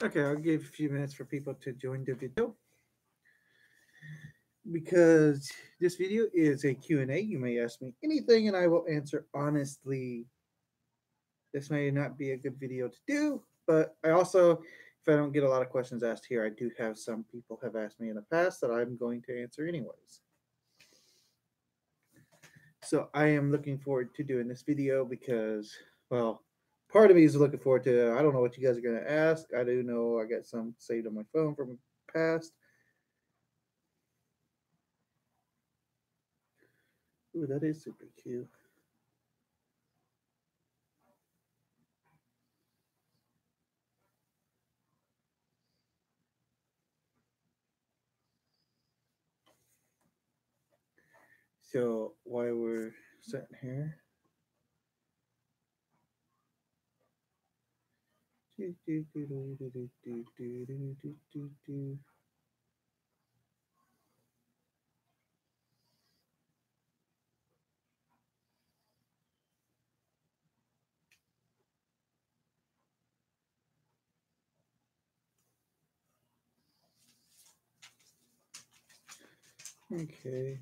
Okay, I'll give a few minutes for people to join the video because this video is a Q&A. You may ask me anything and I will answer honestly. This may not be a good video to do, but I also, if I don't get a lot of questions asked here, I do have some people have asked me in the past that I'm going to answer anyways. So I am looking forward to doing this video because, well, part of me is looking forward to. I don't know what you guys are going to ask. I do know I got some saved on my phone from past. Ooh, that is super cute. So while we're sitting here, okay.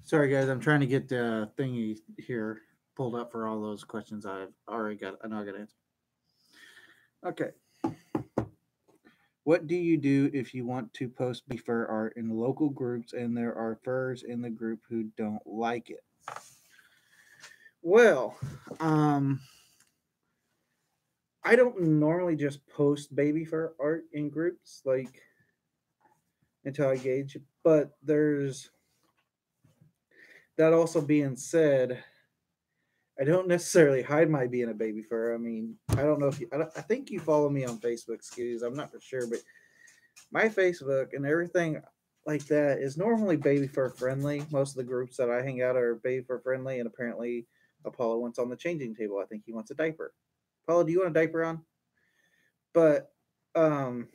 Sorry guys, I'm trying to get the thingy here pulled up for all those questions I've already got. I know I got to answer. Okay. What do you do if you want to post fur art in local groups and there are furs in the group who don't like it? Well, um, I don't normally just post baby fur art in groups like until I gauge, but there's that also being said, I don't necessarily hide my being a baby fur. I mean, I don't know if you, I think you follow me on Facebook, excuse, I'm not for sure, but my Facebook and everything like that is normally baby fur friendly. Most of the groups that I hang out are baby fur friendly, and apparently Apollo wants on the changing table. I think he wants a diaper. Apollo, do you want a diaper on? But um,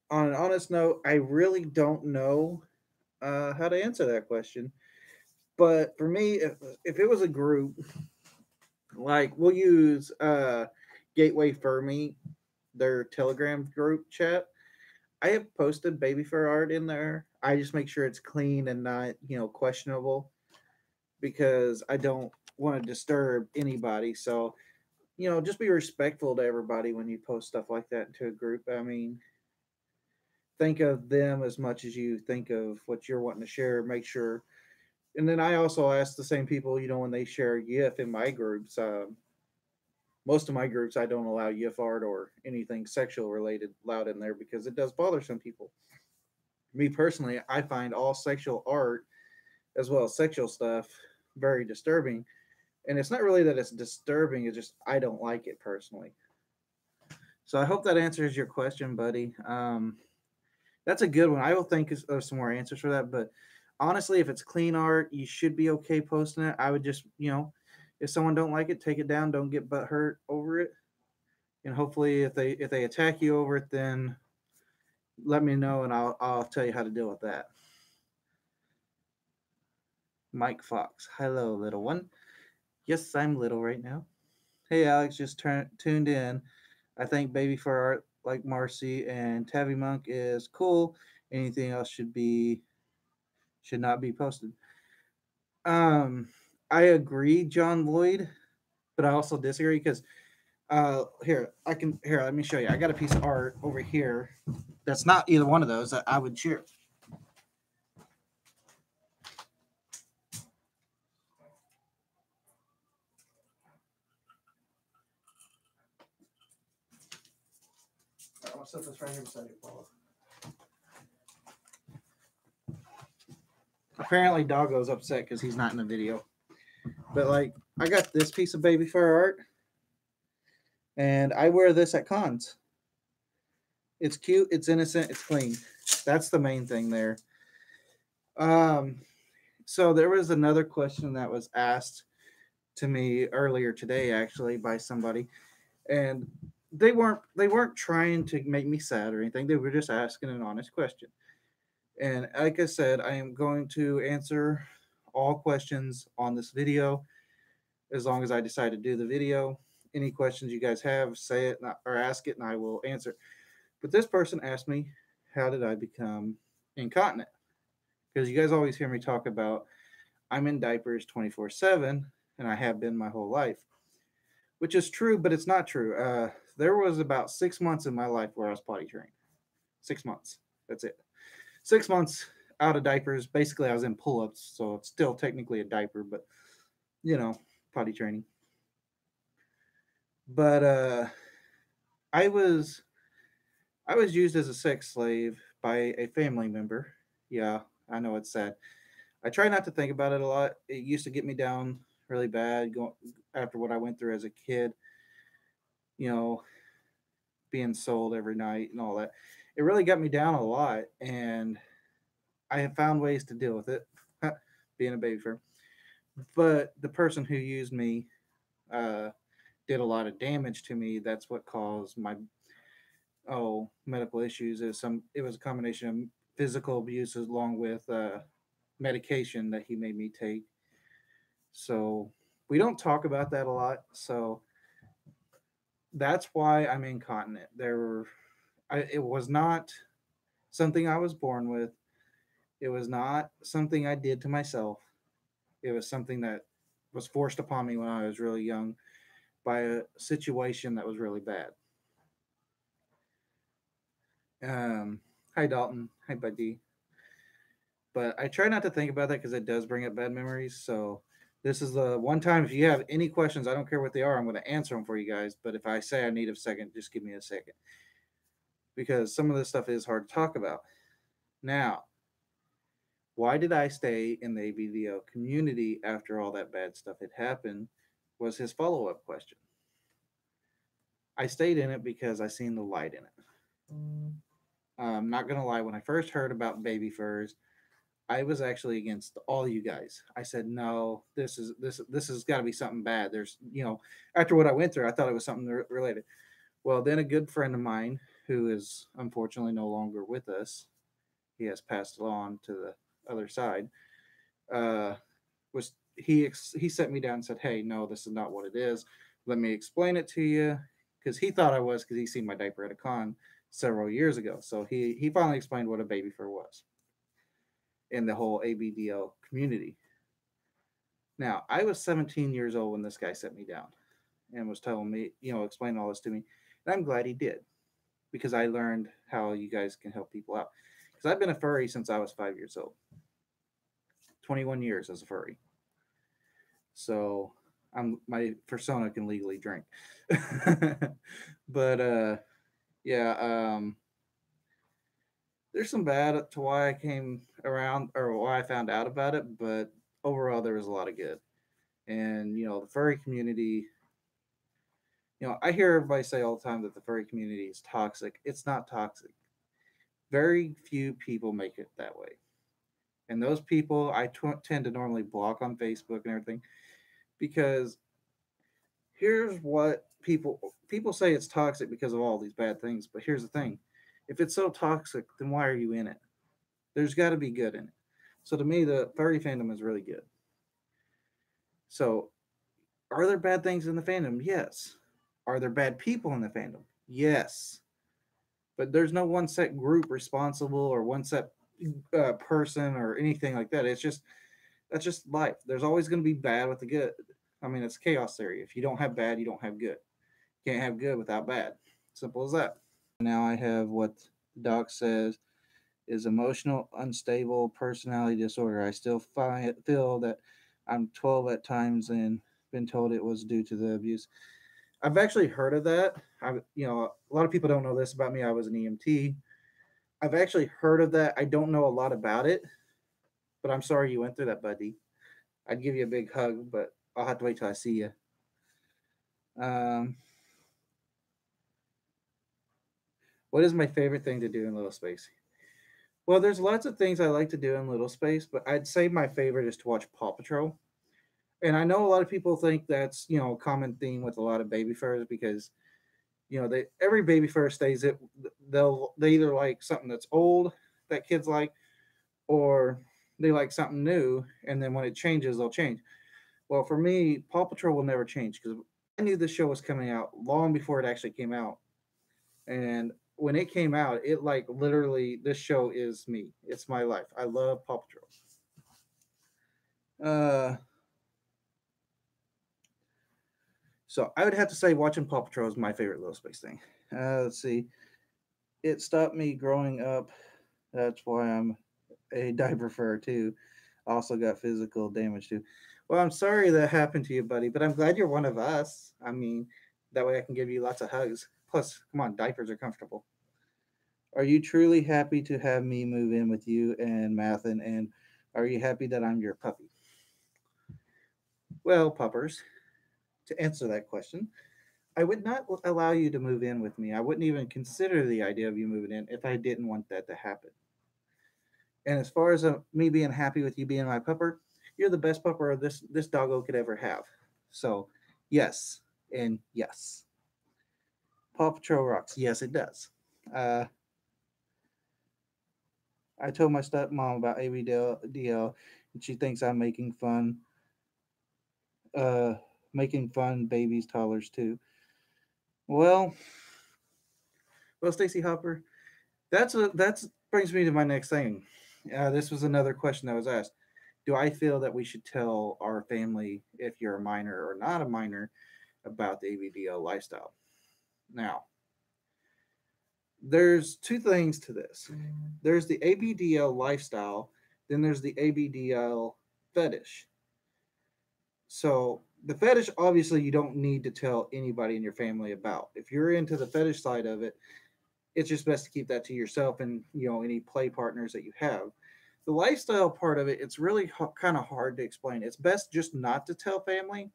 on an honest note, I really don't know how to answer that question. But for me, if it was a group, like we'll use Gateway Furmy, their Telegram group chat. I have posted baby fur art in there. I just make sure it's clean and not, questionable because I don't want to disturb anybody. So, just be respectful to everybody when you post stuff like that into a group. I mean, think of them as much as you think of what you're wanting to share. Make sure. And then I also ask the same people, when they share GIF in my groups. Most of my groups, I don't allow GIF art or anything sexual related allowed in there because it does bother some people. Me personally, I find all sexual art as well as sexual stuff very disturbing. And it's not really that it's disturbing, it's just I don't like it personally. So I hope that answers your question, buddy. That's a good one. I will think of some more answers for that. But honestly, if it's clean art, you should be okay posting it. I would just, if someone don't like it, take it down. Don't get butt hurt over it. And hopefully, if they attack you over it, then let me know and I'll tell you how to deal with that. Mike Fox. Hello, little one. Yes, I'm little right now. Hey, Alex, just tuned in. I think Baby for Art, like Marcy and Tabby Monk, is cool. Anything else should not be posted. Um, I agree, John Lloyd, but I also disagree because here. Let me show you. I got a piece of art over here that's not either one of those that I would share. I'm gonna set this right here beside you, Paula. Apparently, Doggo's upset because he's not in the video. But like, I got this piece of baby fur art, and I wear this at cons. It's cute, it's innocent, it's clean. That's the main thing there. Um, so there was another question that was asked to me earlier today, actually, by somebody, and they weren't trying to make me sad or anything. They were just asking an honest question. And like I said, I am going to answer all questions on this video as long as I decide to do the video. Any questions you guys have, say it or ask it, and I will answer. But this person asked me, how did I become incontinent? Because you guys always hear me talk about I'm in diapers 24/7, and I have been my whole life, which is true, but it's not true. There was about 6 months in my life where I was potty trained. 6 months. That's it. 6 months out of diapers. Basically, I was in pull ups, so it's still technically a diaper, but you know, potty training. But I was I was used as a sex slave by a family member. Yeah, I know it's sad. I try not to think about it a lot. It used to get me down really bad going after what I went through as a kid, you know, being sold every night and all that. It really got me down a lot, and I have found ways to deal with it, being a baby firm. But the person who used me uh, did a lot of damage to me. That's what caused my medical issues. It was a combination of physical abuse along with medication that he made me take. So we don't talk about that a lot. So that's why I'm incontinent. It was not something I was born with. It was not something I did to myself. It was something that was forced upon me when I was really young by a situation that was really bad. Um, Hi Dalton, hi Buddy. But I try not to think about that because it does bring up bad memories. So this is the one time if you have any questions, I don't care what they are, I'm going to answer them for you guys. But if I say I need a second, just give me a second because some of this stuff is hard to talk about. Now, why did I stay in the ABDO community after all that bad stuff had happened? Was his follow up question. I stayed in it because I seen the light in it. I'm not gonna lie, when I first heard about baby furs, I was actually against all you guys. I said, no, this has got to be something bad. There's, after what I went through, I thought it was something related. Well, then a good friend of mine who is unfortunately no longer with us, he has passed on to the other side. Uh, was he set me down and said, "Hey, no, this is not what it is. Let me explain it to you." Because he thought I was, because he seen my diaper at a con several years ago. So he finally explained what a baby fur was in the whole ABDL community. Now, I was 17 years old when this guy set me down and was telling me, explaining all this to me. And I'm glad he did because I learned how you guys can help people out. Because I've been a furry since I was 5 years old, 21 years as a furry. So my persona can legally drink. But yeah, there's some bad to why I came around or why I found out about it, but overall there was a lot of good. And the furry community, I hear everybody say all the time that the furry community is toxic. It's not toxic. Very few people make it that way. And those people I tend to normally block on Facebook and everything because here's what people say it's toxic because of all these bad things, but here's the thing. If it's so toxic, then why are you in it? There's got to be good in it. So to me, the furry fandom is really good. So, are there bad things in the fandom? Yes. Are there bad people in the fandom? Yes. But there's no one set group responsible or one set person or anything like that. That's just life. There's always going to be bad with the good. I mean, it's chaos theory. If you don't have bad, you don't have good. You can't have good without bad. Simple as that. Now I have what the doc says is emotional unstable personality disorder. I still feel that I'm 12 at times and been told it was due to the abuse. I've actually heard of that. A lot of people don't know this about me. I was an EMT. I've actually heard of that. I don't know a lot about it, but I'm sorry you went through that, buddy. I'd give you a big hug, but I'll have to wait till I see you. Um, what is my favorite thing to do in Little Space? Well, there's lots of things I like to do in Little Space, but I'd say my favorite is to watch Paw Patrol. And I know a lot of people think that's a common theme with a lot of baby furs because They every baby first stays it they either like something that's old that kids like, or they like something new, and then when it changes, they'll change. Well, for me, Paw Patrol will never change because I knew this show was coming out long before it actually came out. And when it came out, it like literally this show is me. It's my life. I love Paw Patrol. Uh, so I would have to say watching Paw Patrol is my favorite little space thing. Let's see. It stopped me growing up. That's why I'm a diaper fur too. Also got physical damage too. Well, I'm sorry that happened to you, buddy, but I'm glad you're one of us. I mean, that way I can give you lots of hugs. Plus, come on, diapers are comfortable. Are you truly happy to have me move in with you and Mathen? And are you happy that I'm your puppy? Well, puppers, to answer that question, I would not allow you to move in with me. I wouldn't even consider the idea of you moving in if I didn't want that to happen. And as far as me being happy with you being my pupper, you're the best pupper this doggo could ever have. So, yes, and yes. Paw Patrol rocks. Yes, it does. Uh, I told my stepmom about ABDL, and she thinks I'm uh, making fun babies toddlers too. Well, well, Stacy Hopper, that's brings me to my next thing. This was another question that was asked. Do I feel that we should tell our family if you're a minor or not a minor about the ABDL lifestyle? Now, there's two things to this. There's the ABDL lifestyle, then there's the ABDL fetish. So the fetish, obviously, you don't need to tell anybody in your family about. If you're into the fetish side of it, it's just best to keep that to yourself and any play partners that you have. The lifestyle part of it, it's really kind of hard to explain. It's best just not to tell family,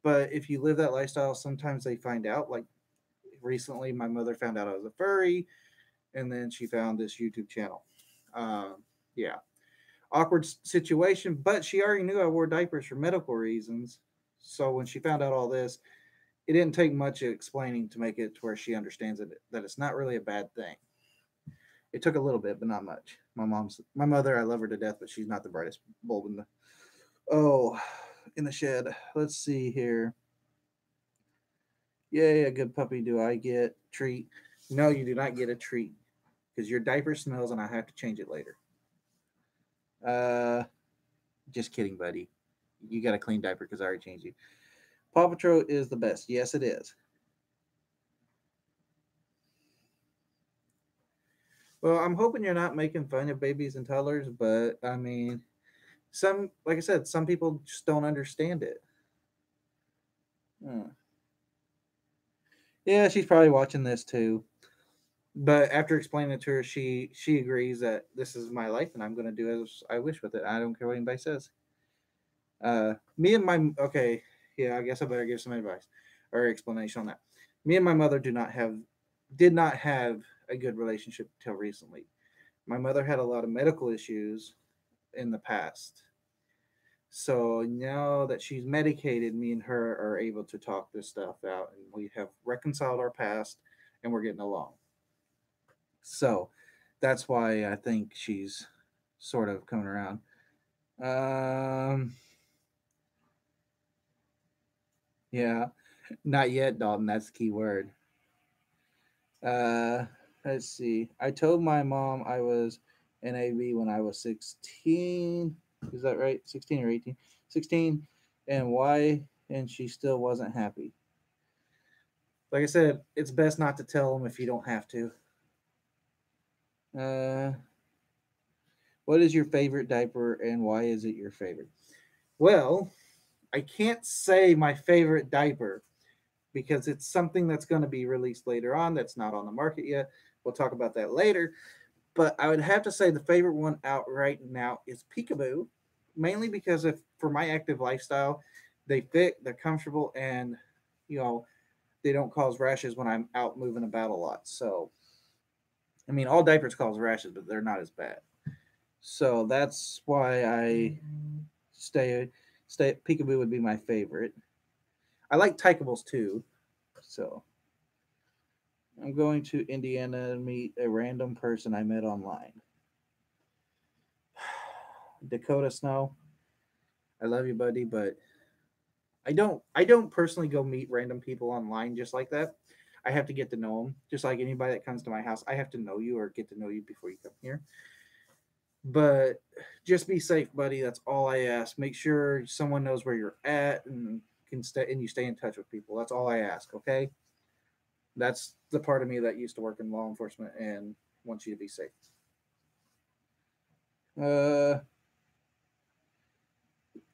but if you live that lifestyle, sometimes they find out. Like recently, my mother found out I was a furry, and then she found this YouTube channel. Um, yeah, awkward situation, but she already knew I wore diapers for medical reasons. So when she found out all this, it didn't take much explaining to make it to where she understands that it's not really a bad thing. It took a little bit, but not much. My mother, I love her to death, but she's not the brightest bulb in the oh in the shed. Let's see here. Yay, a good puppy. Do I get treat? No, you do not get a treat because your diaper smells and I have to change it later. Uh, just kidding, buddy. You got a clean diaper because I already changed you. Paw Patrol is the best. Yes, it is. Well, I'm hoping you're not making fun of babies and toddlers, but I mean, like I said, some people just don't understand it. Hmm. Yeah, she's probably watching this too. But after explaining it to her, she agrees that this is my life and I'm going to do as I wish with it. I don't care what anybody says. Me and my okay, yeah, I guess I better give some advice or explanation on that. Me and my mother did not have a good relationship until recently. My mother had a lot of medical issues in the past. So now that she's medicated, me and her are able to talk this stuff out and we have reconciled our past and we're getting along. So that's why I think she's sort of coming around. Um, yeah, not yet, Dalton. That's the key word. Uh, let's see. I told my mom I was an AB when I was 16. Is that right? 16 or 18? 16. And why? And she still wasn't happy. Like I said, it's best not to tell them if you don't have to. Uh, what is your favorite diaper and why is it your favorite? Well, I can't say my favorite diaper because it's something that's going to be released later on that's not on the market yet. We'll talk about that later. But I would have to say the favorite one out right now is Peekaboo, mainly because if for my active lifestyle, they fit, they're comfortable, and you know they don't cause rashes when I'm out moving about a lot. So I mean, all diapers cause rashes, but they're not as bad. So that's why I stay Peekaboo would be my favorite. I like Tykables too. So I'm going to Indiana to meet a random person I met online. Dakota Snow, I love you, buddy, but I don't personally go meet random people online just like that. I have to get to know them. Just like anybody that comes to my house, I have to know you or get to know you before you come here. But just be safe, buddy. That's all I ask. Make sure someone knows where you're at and can stay and you stay in touch with people. That's all I ask, okay? That's the part of me that used to work in law enforcement and wants you to be safe. Uh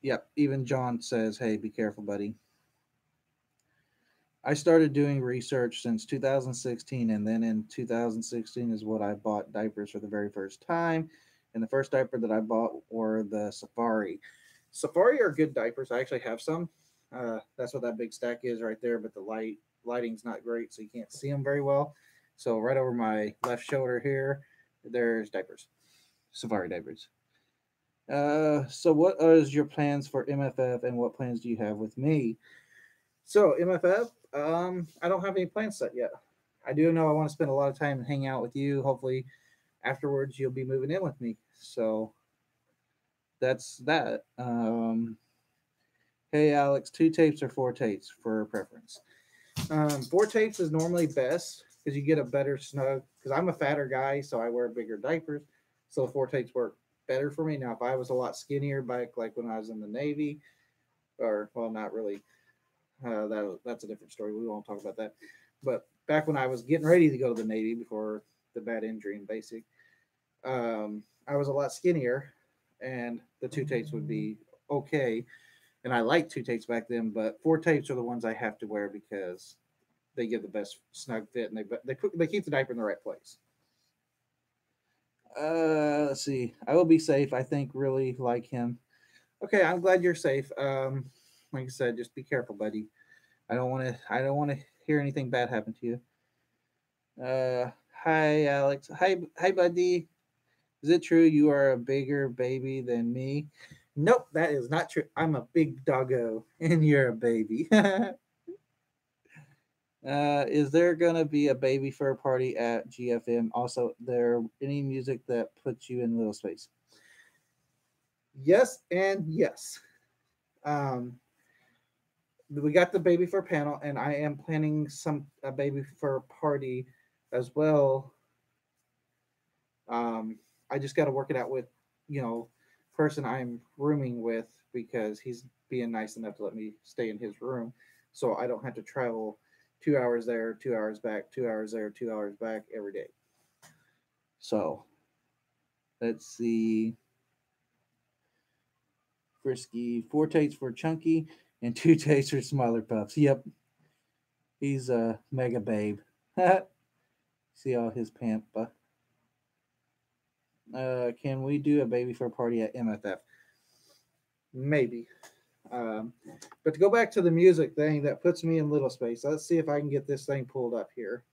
yep, even John says, "Hey, be careful, buddy." I started doing research since 2016, and then in 2016 is what I bought diapers for the very first time. And the first diaper that I bought were the Safari. Safari are good diapers. I actually have some. That's what that big stack is right there, but the lighting's not great, so you can't see them very well. So right over my left shoulder here, there's diapers, Safari diapers. So what is your plans for MFF, and what plans do you have with me? So MFF, I don't have any plans set yet. I do know I want to spend a lot of time and hang out with you. Hopefully, afterwards you'll be moving in with me. So that's that. Hey Alex, 2 tapes or 4 tapes for preference? 4 tapes is normally best because you get a better snug. Because I'm a fatter guy, so I wear bigger diapers. So 4 tapes work better for me. Now, if I was a lot skinnier, back like when I was in the Navy, or well, not really. That's a different story. We won't talk about that. But back when I was getting ready to go to the Navy before the bad injury in basic, I was a lot skinnier, and the 2 tapes would be okay. And I liked 2 tapes back then, but 4 tapes are the ones I have to wear because they give the best snug fit and they keep the diaper in the right place. Let's see. I will be safe. I think really like him. Okay, I'm glad you're safe. Like I said, just be careful, buddy. I don't want to. I don't want to hear anything bad happen to you. Hi, Alex. Hi, buddy. Is it true you are a bigger baby than me? Nope, that is not true. I'm a big doggo, and you're a baby. Is there gonna be a baby fur party at GFM? Also, there any music that puts you in little space? Yes, and yes. Um, we got the baby fur panel, and I am planning some a baby fur party as well. I just got to work it out with, you know, person I'm rooming with because he's being nice enough to let me stay in his room, so I don't have to travel 2 hours there, 2 hours back, 2 hours there, 2 hours back every day. So let's see. Frisky 4 takes for Chunky and 2 takes for Smiler Pups. Yep, he's a mega babe. See all his pamp. Can we do a baby for a party at MFF? Maybe. Um, but to go back to the music thing, that puts me in little space. Let's see if I can get this thing pulled up here.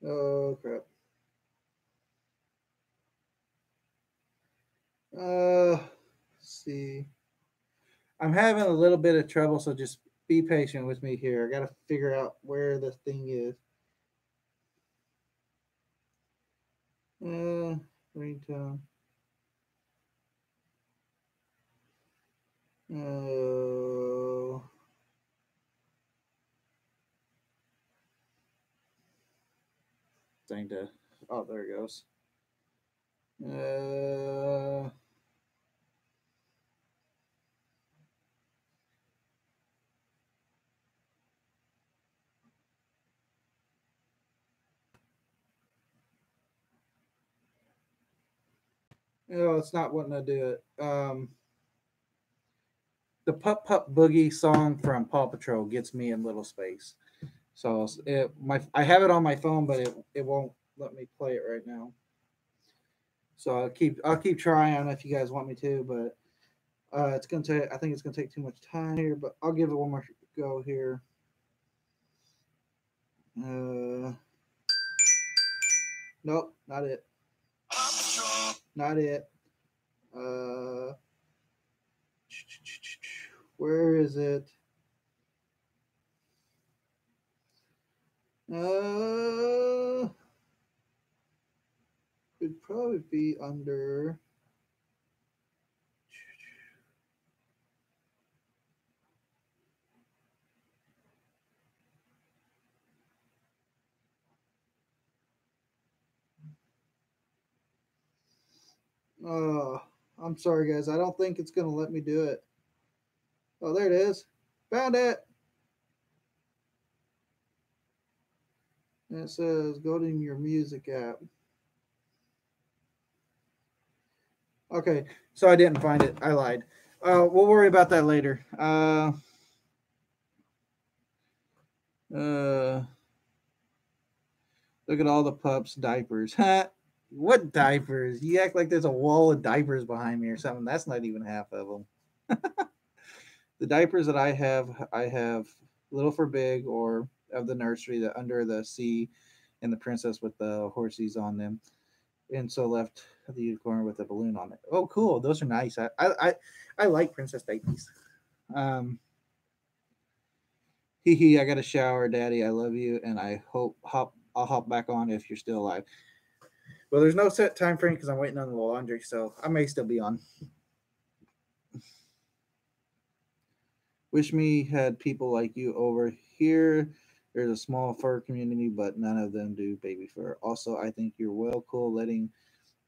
Oh crap. Let's see. I'm having a little bit of trouble, so just be patient with me here. I got to figure out where the thing is. Ringtone. Oh, thing to. Oh, there it goes. Uh, no, it's not wanting to do it. The Pup Pup Boogie song from Paw Patrol gets me in little space. So I have it on my phone, but it won't let me play it right now. So I'll keep trying. I don't know if you guys want me to, but it's gonna take. I think it's gonna take too much time here, but I'll give it one more go here. Uh, nope, not it. Not it. Uh, where is it? Uh, It'd probably be under. Oh, I'm sorry, guys. I don't think it's gonna let me do it. Oh, there it is. Found it. And it says go to your music app. Okay, so I didn't find it. I lied. We'll worry about that later. Uh, Look at all the pups' diapers. What diapers? You act like there's a wall of diapers behind me or something. That's not even half of them. The diapers that I have little for big or of the nursery, the under the sea and the princess with the horsies on them. And so left the unicorn with a balloon on it. Oh, cool. Those are nice. I like princess diapers. Um, Hee hee, I got a shower, Daddy. I love you, and I'll hop back on if you're still alive. Well, there's no set time frame because I'm waiting on the laundry, so I may still be on. Wish me had people like you over here. There's a small fur community, but none of them do baby fur. Also, I think you're well cool letting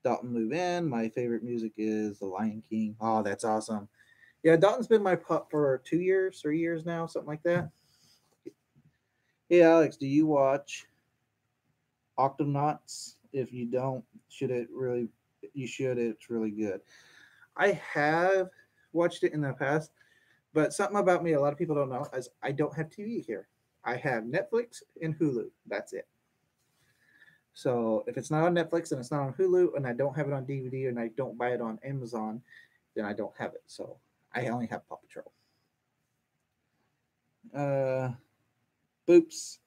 Dalton move in. My favorite music is The Lion King. Oh, that's awesome. Yeah, Dalton's been my pup for 2 years, 3 years now, something like that. Hey, Alex, do you watch Octonauts? If you don't, should it really? You should. It's really good. I have watched it in the past, but something about me a lot of people don't know is I don't have TV here. I have Netflix and Hulu. That's it. So if it's not on Netflix and it's not on Hulu and I don't have it on DVD and I don't buy it on Amazon, then I don't have it. So I only have Paw Patrol. Uh, Boops,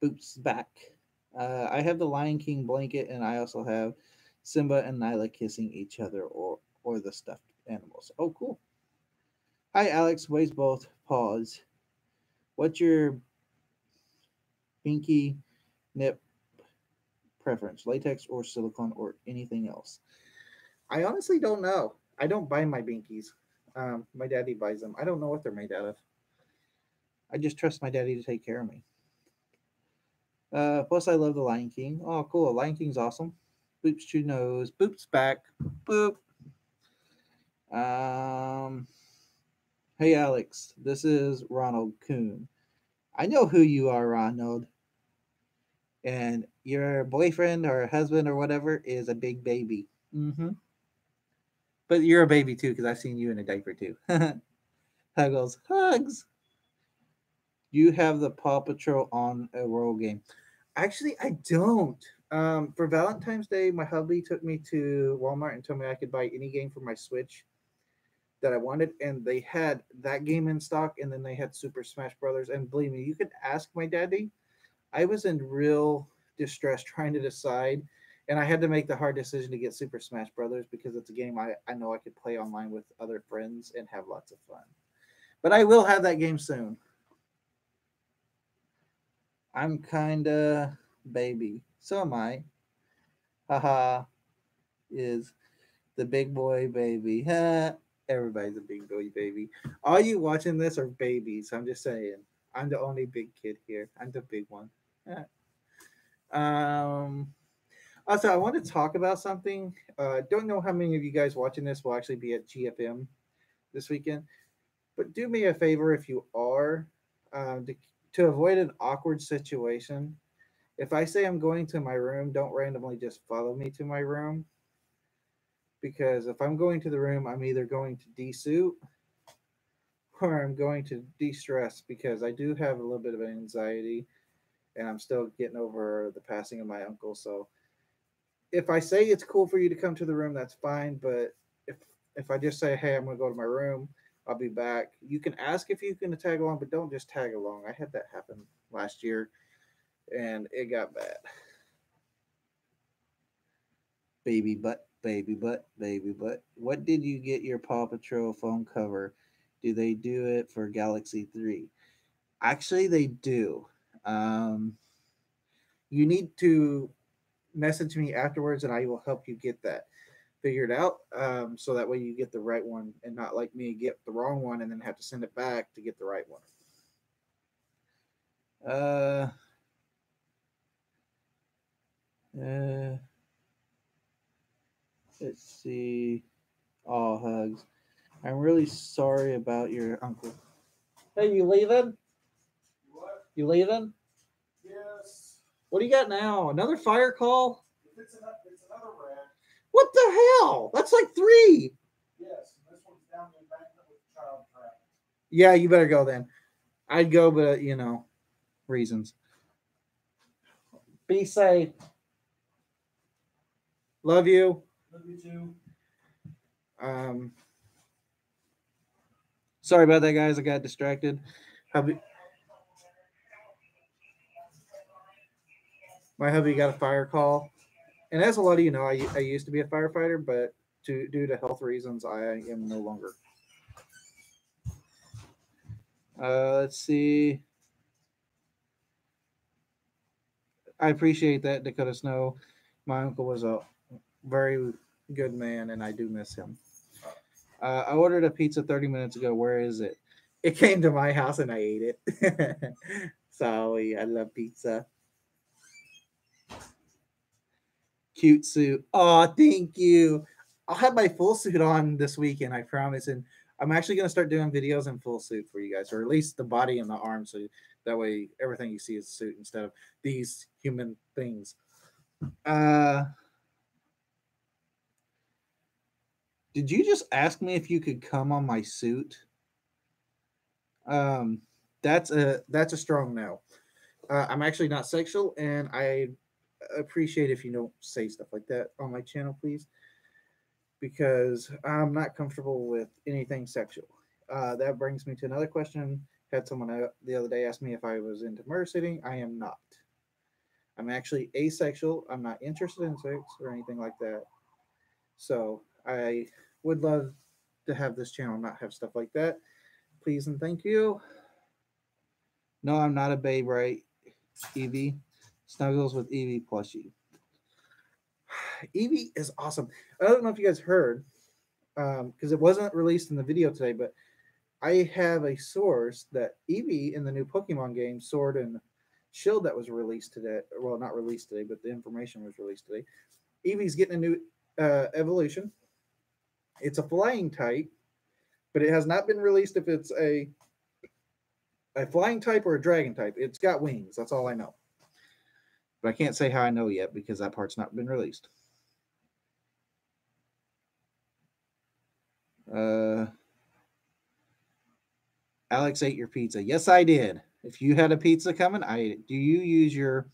Boops back. I have the Lion King blanket and I also have Simba and Nyla kissing each other or the stuffed animals. Oh, cool. Hi, Alex. Waves both paws. What's your binky nip preference? Latex or silicone or anything else? I honestly don't know. I don't buy my binkies. My daddy buys them. I don't know what they're made out of. I just trust my daddy to take care of me. Plus, I love the Lion King. Oh, cool. Lion King's awesome. Boops chew nose. Boops back. Boop. Um. Hey, Alex. This is Ronald Coon. I know who you are, Ronald. And your boyfriend or husband or whatever is a big baby. Mm-hmm. But you're a baby too, because I've seen you in a diaper too. Huggles, hugs. You have the Paw Patrol on a roll game. Actually, I don't. For Valentine's Day, my hubby took me to Walmart and told me I could buy any game for my Switch that I wanted, and they had that game in stock, and then they had Super Smash Brothers. And believe me, you could ask my daddy. I was in real distress trying to decide, and I had to make the hard decision to get Super Smash Brothers because it's a game I know I could play online with other friends and have lots of fun. But I will have that game soon. I'm kinda baby. So am I. Haha is the big boy baby. Everybody's a big boy baby. All you watching this are babies. I'm just saying. I'm the only big kid here. I'm the big one. Um Also, I want to talk about something. Don't know how many of you guys watching this will actually be at GFM this weekend, but do me a favor if you are, to avoid an awkward situation. If I say I'm going to my room, don't randomly just follow me to my room because if I'm going to the room, I'm either going to de-suit or I'm going to de-stress because I do have a little bit of anxiety and I'm still getting over the passing of my uncle. So if I say it's cool for you to come to the room, that's fine. But if if I just say, hey, I'm gonna go to my room, I'll be back. You can ask if you can tag along, but don't just tag along. I had that happen last year, and it got bad. Baby butt. baby butt. What did you get your Paw Patrol phone cover? Do they do it for Galaxy 3? Actually, they do. Um, you need to message me afterwards and I will help you get that figured out, so that way you get the right one and not like me get the wrong one and then have to send it back to get the right one. Uh, uh let's see. All hugs. I'm really sorry about your uncle. Hey, you leaving? What? You leaving? Yes. What do you got now? Another fire call? It's another rat. What the hell? That's like three. Yes, and this one's down the embankment with child trap. Yeah, you better go then. I'd go, but reasons. Be safe. Love you. Love you too. Um, sorry about that, guys. I got distracted. Hubby, my hubby got a fire call, and as a lot of you know, I used to be a firefighter, but due to health reasons, I am no longer. Let's see. I appreciate that, Dakota Snow. My uncle was a very good man, and I do miss him. I ordered a pizza 30 minutes ago. Where is it? It came to my house, and I ate it. Sorry, I love pizza. Cute suit. Oh, thank you. I'll have my full suit on this weekend, I promise. And I'm actually going to start doing videos in full suit for you guys, or at least the body and the arm, so that way everything you see is a suit instead of these human things. Uh, did you just ask me if you could come on my suit? Um, that's a strong no. I'm actually not sexual, and I appreciate if you don't say stuff like that on my channel, please, because I'm not comfortable with anything sexual. That brings me to another question. Had someone the other day ask me if I was into murder sitting. I am not. I'm actually asexual. I'm not interested in sex or anything like that. So I would love to have this channel not have stuff like that. Please and thank you. No, I'm not a babe, right? Evie. Snuggles with Evie plushie. Evie is awesome. I don't know if you guys heard, because it wasn't released in the video today, but I have a source that Eevee in the new Pokemon game Sword and Shield that was released today. Well, not released today, but the information was released today. Eevee's getting a new evolution. It's a flying type, but it has not been released if it's a flying type or a dragon type. It's got wings. That's all I know. But I can't say how I know yet because that part's not been released. Uh, Alex ate your pizza. Yes, I did. If you had a pizza coming, I ate it. Do you use your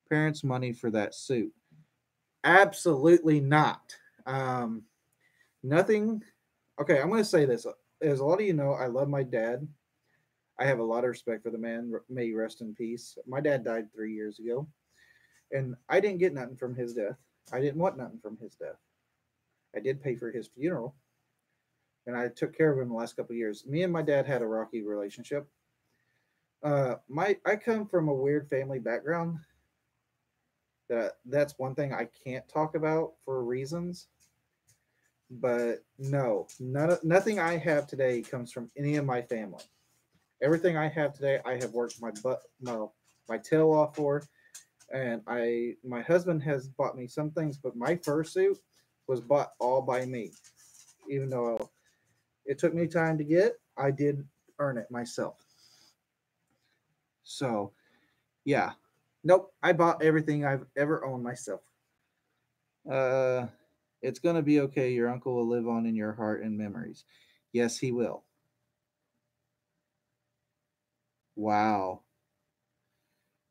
parents' money for that suit? Absolutely not. Um, nothing. Okay, I'm going to say this. As a lot of you know, I love my dad. I have a lot of respect for the man. May he rest in peace. My dad died 3 years ago, and I didn't get nothing from his death. I didn't want nothing from his death. I did pay for his funeral, and I took care of him the last couple of years. Me and my dad had a rocky relationship. My I come from a weird family background. That's one thing I can't talk about for reasons. But no, nothing I have today comes from any of my family. Everything I have today, I have worked my tail off for, and my husband has bought me some things, but my fursuit was bought all by me. Even though it took me time to get, I did earn it myself. So yeah, nope, I bought everything I've ever owned myself. Uh, it's gonna be okay. Your uncle will live on in your heart and memories. Yes, he will. Wow,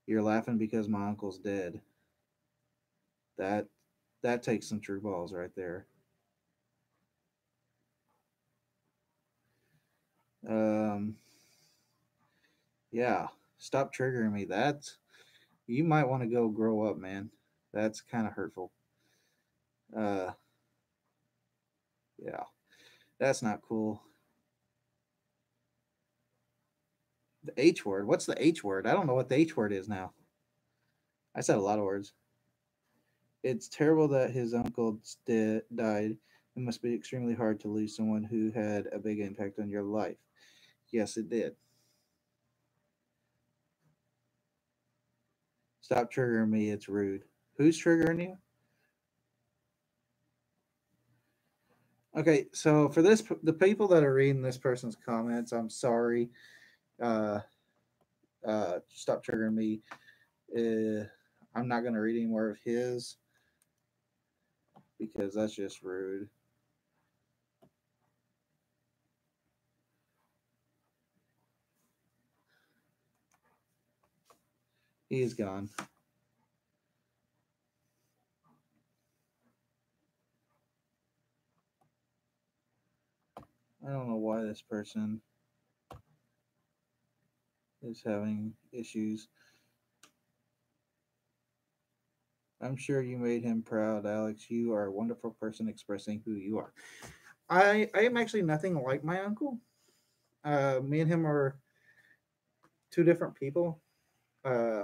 you're laughing because my uncle's dead. That that takes some true balls right there. Um, yeah, stop triggering me. That's you might want to go grow up, man. That's kind of hurtful. Uh, That's not cool. The H word. What's the H word? I don't know what the H word is now. I said a lot of words. It's terrible that his uncle died. It must be extremely hard to lose someone who had a big impact on your life. Yes, it did. Stop triggering me. It's rude. Who's triggering you? Okay, so for this, the people that are reading this person's comments, I'm sorry. Uh, stop triggering me. Uh, I'm not going to read any more of his because that's just rude. He is gone. I don't know why this person is having issues. I'm sure you made him proud, Alex. You are a wonderful person expressing who you are. I am actually nothing like my uncle. Me and him are two different people. Uh,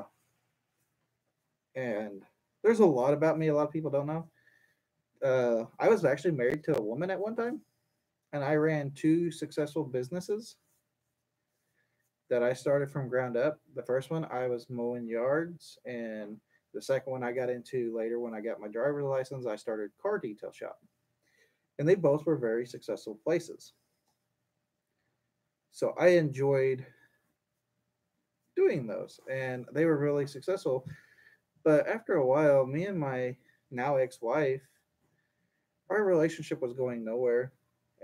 and there's a lot about me a lot of people don't know. I was actually married to a woman at one time, and I ran two successful businesses that I started from ground up. The first one, I was mowing yards, and the second one I got into later when I got my driver's license, I started car detail shop. And they both were very successful places. So I enjoyed doing those, and they were really successful. But after a while, me and my now ex-wife, our relationship was going nowhere,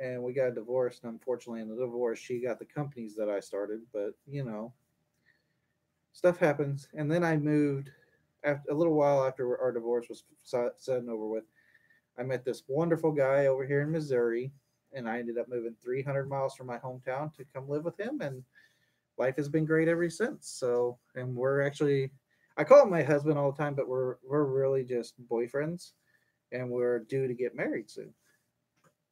and we got divorced. And unfortunately, in the divorce, she got the companies that I started. But stuff happens. And then I moved. After a little while after our divorce was said and over with, I met this wonderful guy over here in Missouri, and I ended up moving 300 miles from my hometown to come live with him. And life has been great ever since. So, and we're actually, I call him my husband all the time, but we're really just boyfriends, and we're due to get married soon,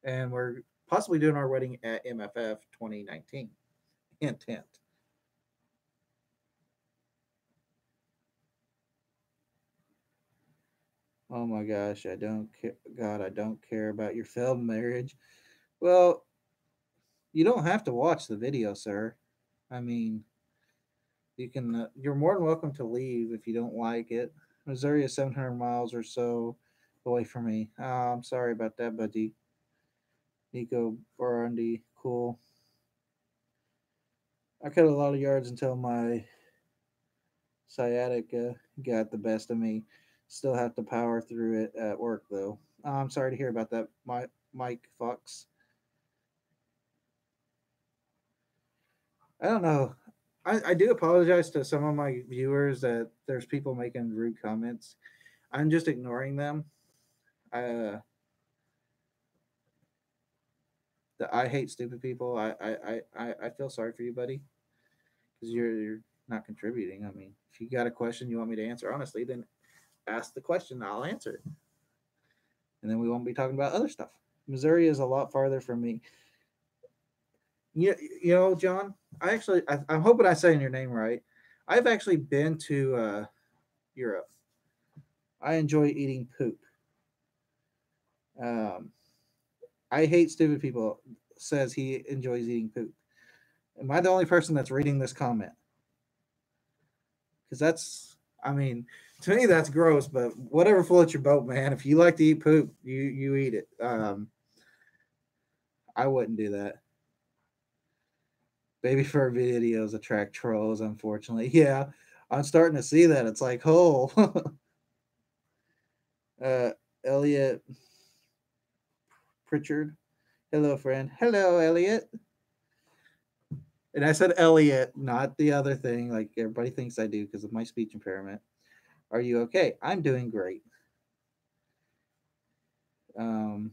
and we're possibly doing our wedding at MFF 2019. Intent. Oh my gosh, I don't care. God, I don't care about your failed marriage. Well, you don't have to watch the video, sir. I mean, you can. You're more than welcome to leave if you don't like it. Missouri is 700 miles or so away from me. I'm sorry about that, buddy. Nico Burundi, cool. I cut a lot of yards until my sciatica got the best of me. Still have to power through it at work, though. I'm sorry to hear about that, Mike Fox. I don't know. I do apologize to some of my viewers that there's people making rude comments. I'm just ignoring them. Uh, I hate stupid people. I feel sorry for you, buddy, because you're not contributing. I mean, if you got a question you want me to answer honestly, then ask the question. I'll answer it, and then we won't be talking about other stuff. Missouri is a lot farther from me. John. I'm hoping I'm saying your name right. I've actually been to Europe. I enjoy eating poop. Um, I hate stupid people. Says he enjoys eating poop. Am I the only person that's reading this comment? Because I mean, to me that's gross. But whatever floats your boat, man. If you like to eat poop, you eat it. I wouldn't do that. Baby fur videos attract trolls, unfortunately. Yeah, I'm starting to see that. It's like, oh, uh, Elliot Pritchard. Hello, friend. Hello, Elliot. And I said Elliot, not the other thing, like everybody thinks I do because of my speech impairment. Are you okay? I'm doing great. Um,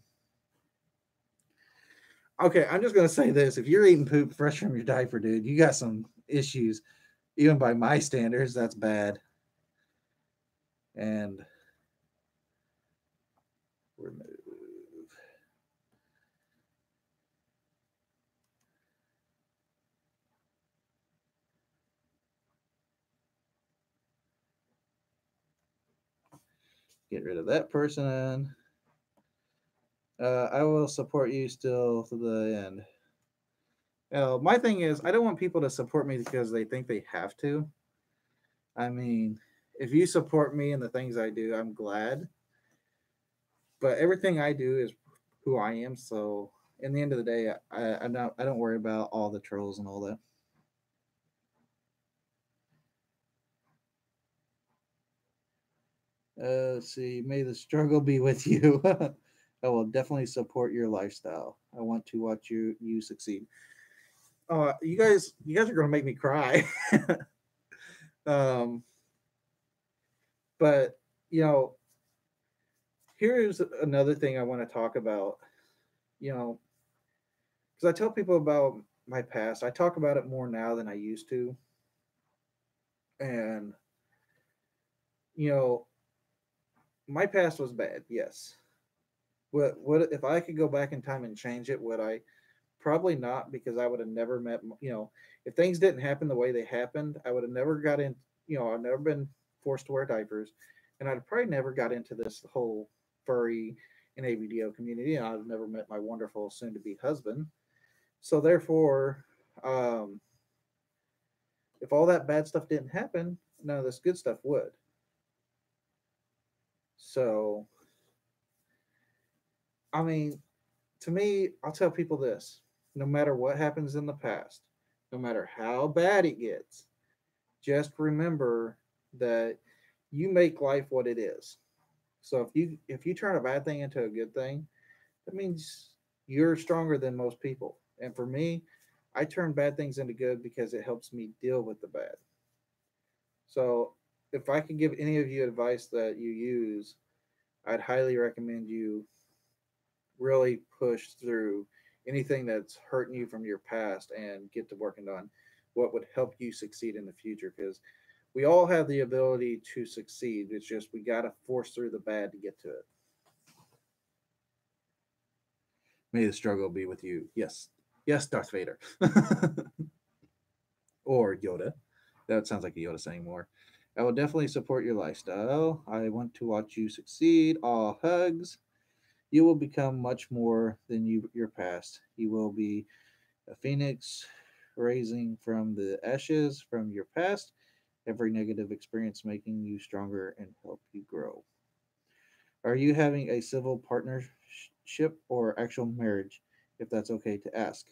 okay, I'm just gonna say this: if you're eating poop fresh from your diaper, dude, you got some issues. Even by my standards, that's bad. And remove. Get rid of that person. I will support you still to the end. My thing is, I don't want people to support me because they think they have to. I mean, if you support me and the things I do, I'm glad. But everything I do is who I am. So in the end of the day, I don't worry about all the trolls and all that. Let's see. May the struggle be with you. I will definitely support your lifestyle. I want to watch you succeed. You guys are gonna make me cry. um, but you know, here's another thing I want to talk about. You know, because I tell people about my past. I talk about it more now than I used to, and you know, my past was bad. Yes. What if I could go back in time and change it? Would I? Probably not, because I would have never met. If things didn't happen the way they happened, I would have never got in. I've never been forced to wear diapers, and I'd probably never got into this whole furry and ABDO community, and I'd have never met my wonderful soon-to-be husband. So therefore, um, if all that bad stuff didn't happen, none of this good stuff would. So, I mean, to me, I'll tell people this: no matter what happens in the past, no matter how bad it gets, just remember that you make life what it is. So if you turn a bad thing into a good thing, that means you're stronger than most people. And for me, I turn bad things into good because it helps me deal with the bad. So if I could give any of you advice that you use, I'd highly recommend you really push through anything that's hurting you from your past and get to working on what would help you succeed in the future, because we all have the ability to succeed. It's just we got to force through the bad to get to it. May the struggle be with you. Yes. Yes, Darth Vader. Or Yoda. That sounds like a Yoda saying more. I will definitely support your lifestyle. I want to watch you succeed. All hugs. You will become much more than your past. You will be a phoenix rising from the ashes from your past. Every negative experience making you stronger and help you grow. Are you having a civil partnership or actual marriage, if that's okay to ask?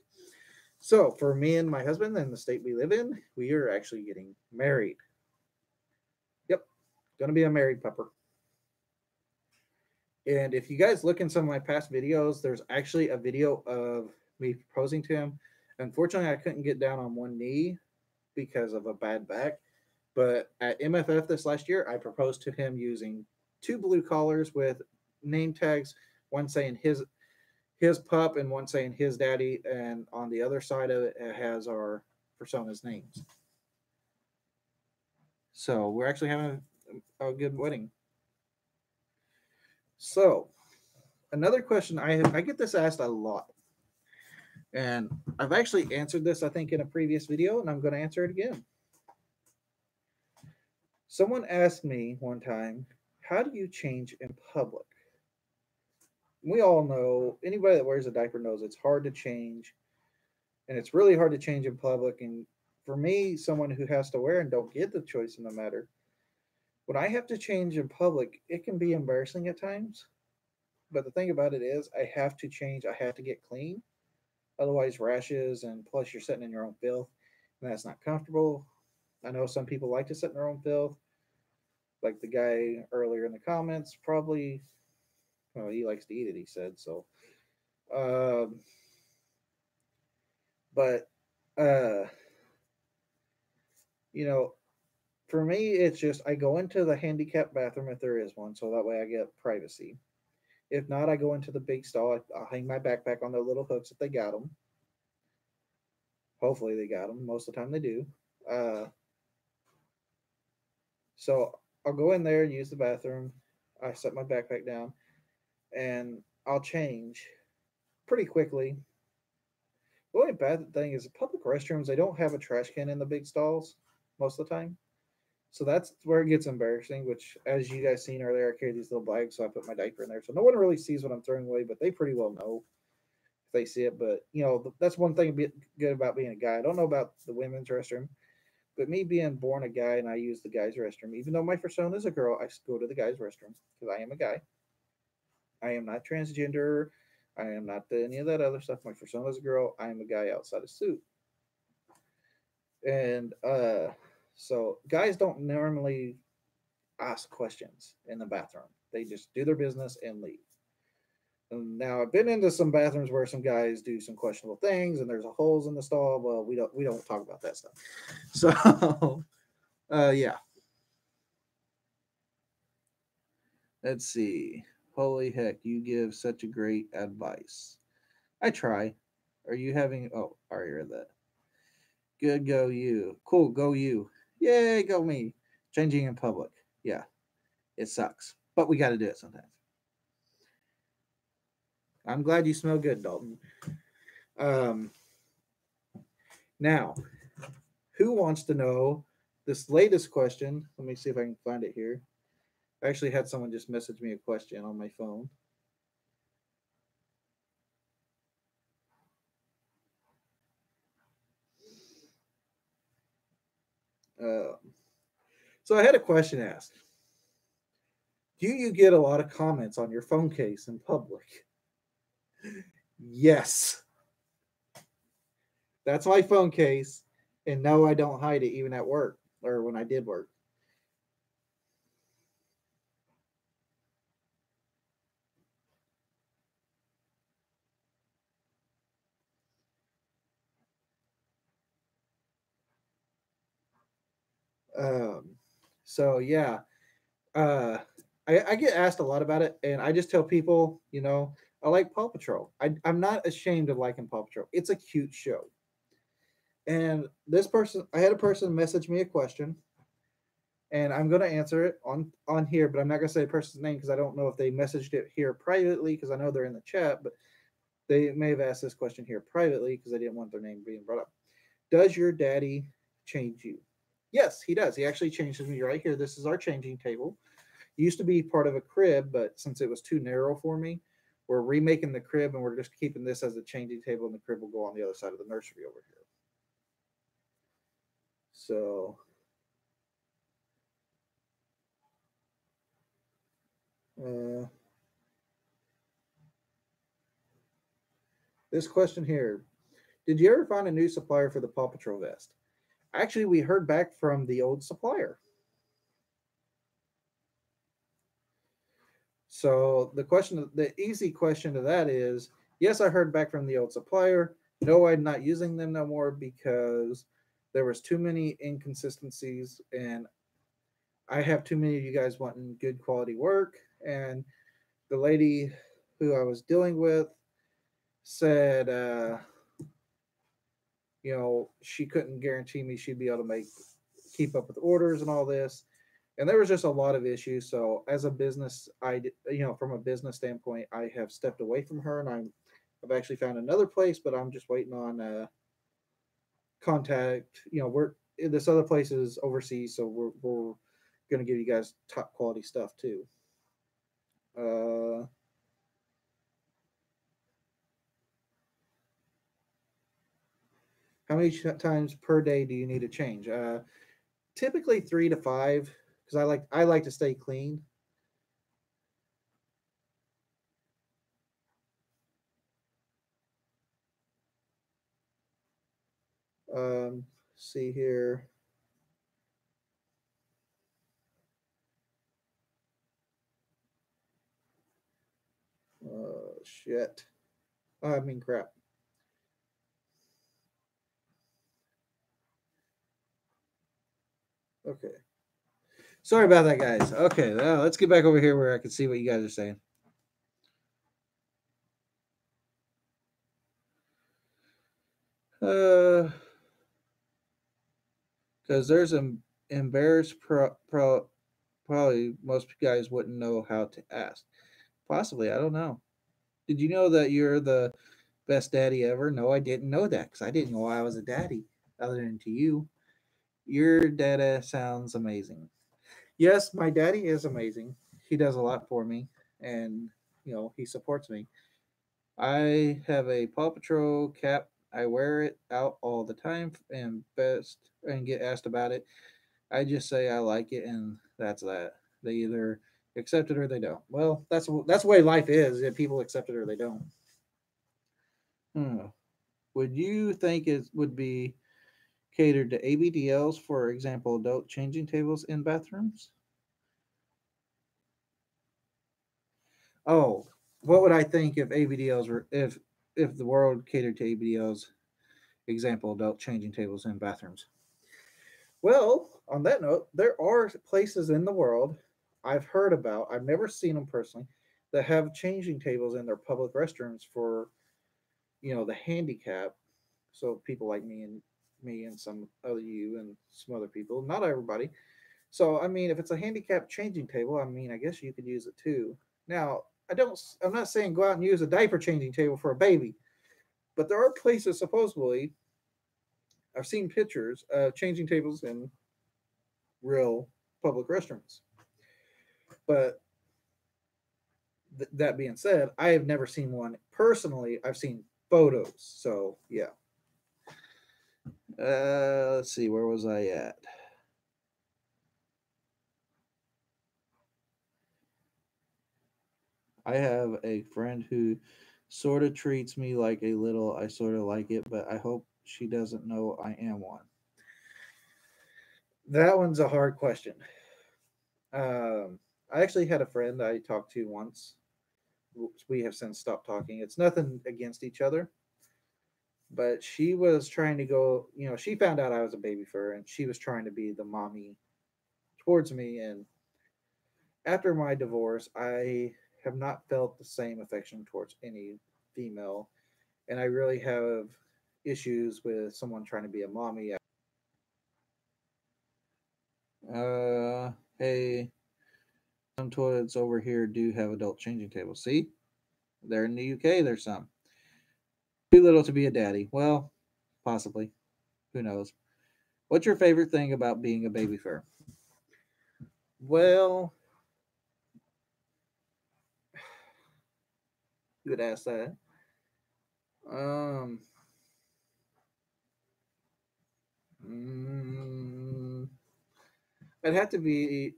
So, for me and my husband and the state we live in, we are actually getting married. Yep, gonna be a married pupper. And if you guys look in some of my past videos, there's actually a video of me proposing to him. Unfortunately, I couldn't get down on one knee because of a bad back. But at MFF this last year, I proposed to him using two blue collars with name tags, one saying his pup and one saying his daddy, and on the other side of it, it has our personas' names. So we're actually having a good wedding. So another question I get this asked a lot, and I've actually answered this I think in a previous video, and I'm going to answer it again. Someone asked me one time, "How do you change in public?" We all know, anybody that wears a diaper knows it's hard to change, and it's really hard to change in public. And for me, someone who has to wear and don't get the choice in the matter, when I have to change in public, it can be embarrassing at times. But the thing about it is, I have to change. I have to get clean. Otherwise, rashes, and plus you're sitting in your own filth, and that's not comfortable. I know some people like to sit in their own filth, like the guy earlier in the comments. Probably, well, he likes to eat it. He said so. Um, but uh, you know, for me, it's just I go into the handicap bathroom if there is one, so that way I get privacy. If not, I go into the big stall. I'll hang my backpack on their little hooks if they got them. Hopefully, they got them. Most of the time, they do. Uh, so I'll go in there and use the bathroom. I set my backpack down and I'll change pretty quickly. The only bad thing is the public restrooms, they don't have a trash can in the big stalls most of the time. So that's where it gets embarrassing. Which, as you guys seen earlier, I carry these little bags, so I put my diaper in there, so no one really sees what I'm throwing away, but they pretty well know if they see it. But that's one thing good about being a guy. I don't know about the women's restroom, but me being born a guy and I use the guy's restroom, even though my persona is a girl, I go to the guy's restroom because I am a guy. I am not transgender. I am not any of that other stuff. My persona is a girl. I am a guy outside a suit. And so guys don't normally ask questions in the bathroom. They just do their business and leave. And now I've been into some bathrooms where some guys do some questionable things and there's holes in the stall. Well, we don't talk about that stuff. So yeah, let's see. Holy heck, you give such a great advice. I try. Are you having? Oh, I already read that. Good, go you. Cool, go you. Yay, go me. Changing in public. Yeah, it sucks, but we got to do it sometimes. I'm glad you smell good, Dalton. Um, now, who wants to know this latest question? Let me see if I can find it here. I actually had someone just message me a question on my phone. Uh, so I had a question asked. Do you get a lot of comments on your phone case in public? Yes, that's my phone case, and no, I don't hide it even at work or when I did work. Um, so yeah, uh, I get asked a lot about it, and I just tell people, I like Paw Patrol. I'm not ashamed of liking Paw Patrol. It's a cute show. And I had a person message me a question, and I'm going to answer it on here, but I'm not going to say the person's name because I don't know if they messaged it here privately because I know they're in the chat, but they may have asked this question here privately because they didn't want their name being brought up. Does your daddy change you? Yes, he does. He actually changes me right here. This is our changing table. It used to be part of a crib, but since it was too narrow for me, we're remaking the crib and we're just keeping this as a changing table, and the crib will go on the other side of the nursery over here. So, uh, this question here: did you ever find a new supplier for the Paw Patrol vest? Actually, we heard back from the old supplier. So the easy question to that is, yes, I heard back from the old supplier. No, I'm not using them no more because there was too many inconsistencies, and I have too many of you guys wanting good quality work. And the lady who I was dealing with said, she couldn't guarantee me she'd be able to keep up with orders and all this. And there was just a lot of issues. So as a business, from a business standpoint, I have stepped away from her, and I've actually found another place, but I'm just waiting on contact. We're this other place is overseas, so we're going to give you guys top quality stuff too. Uh, how many times per day do you need to change? Typically 3 to 5, because I like to stay clean. See here. Shit. I mean, crap. Okay. Sorry about that, guys. Okay, now let's get back over here where I can see what you guys are saying. Because there's an embarrassed probably most guys wouldn't know how to ask. Possibly, I don't know. Did you know that you're the best daddy ever? No, I didn't know that because I didn't know I was a daddy other than to you. Your dada sounds amazing. Yes, my daddy is amazing. He does a lot for me, and he supports me. I have a Paw Patrol cap. I wear it out all the time and get asked about it. I just say I like it, and that's that. They either accept it or they don't. Well, that's the way life is. If people accept it or they don't. Hmm. Would you think it would be catered to ABDLs, for example, adult changing tables in bathrooms? Oh, what would I think if ABDLs were if the world catered to ABDLs? Example, adult changing tables in bathrooms. Well, on that note, there are places in the world I've heard about. I've never seen them personally that have changing tables in their public restrooms for the handicap. So people like me and some other you and some other people, not everybody. So I mean, if it's a handicap changing table, I mean, I guess you could use it too. Now, I don't. I'm not saying go out and use a diaper changing table for a baby, but there are places supposedly. I've seen pictures of changing tables in real public restrooms. But that being said, I have never seen one personally. I've seen photos. So yeah. Let's see. Where was I at? I have a friend who sort of treats me like a little. I sort of like it, but I hope she doesn't know I am one. That one's a hard question. I actually had a friend I talked to once. We have since stopped talking. It's nothing against each other, but she was trying to go. She found out I was a baby fur, and she was trying to be the mommy towards me. And after my divorce, I have not felt the same affection towards any female, and I really have issues with someone trying to be a mommy. Hey, some toilets over here do have adult changing tables. See, they're in the UK. There's some. Too little to be a daddy. Well, possibly. Who knows? What's your favorite thing about being a baby fur? Well, you would ask that. Um, mm, I'd have to be.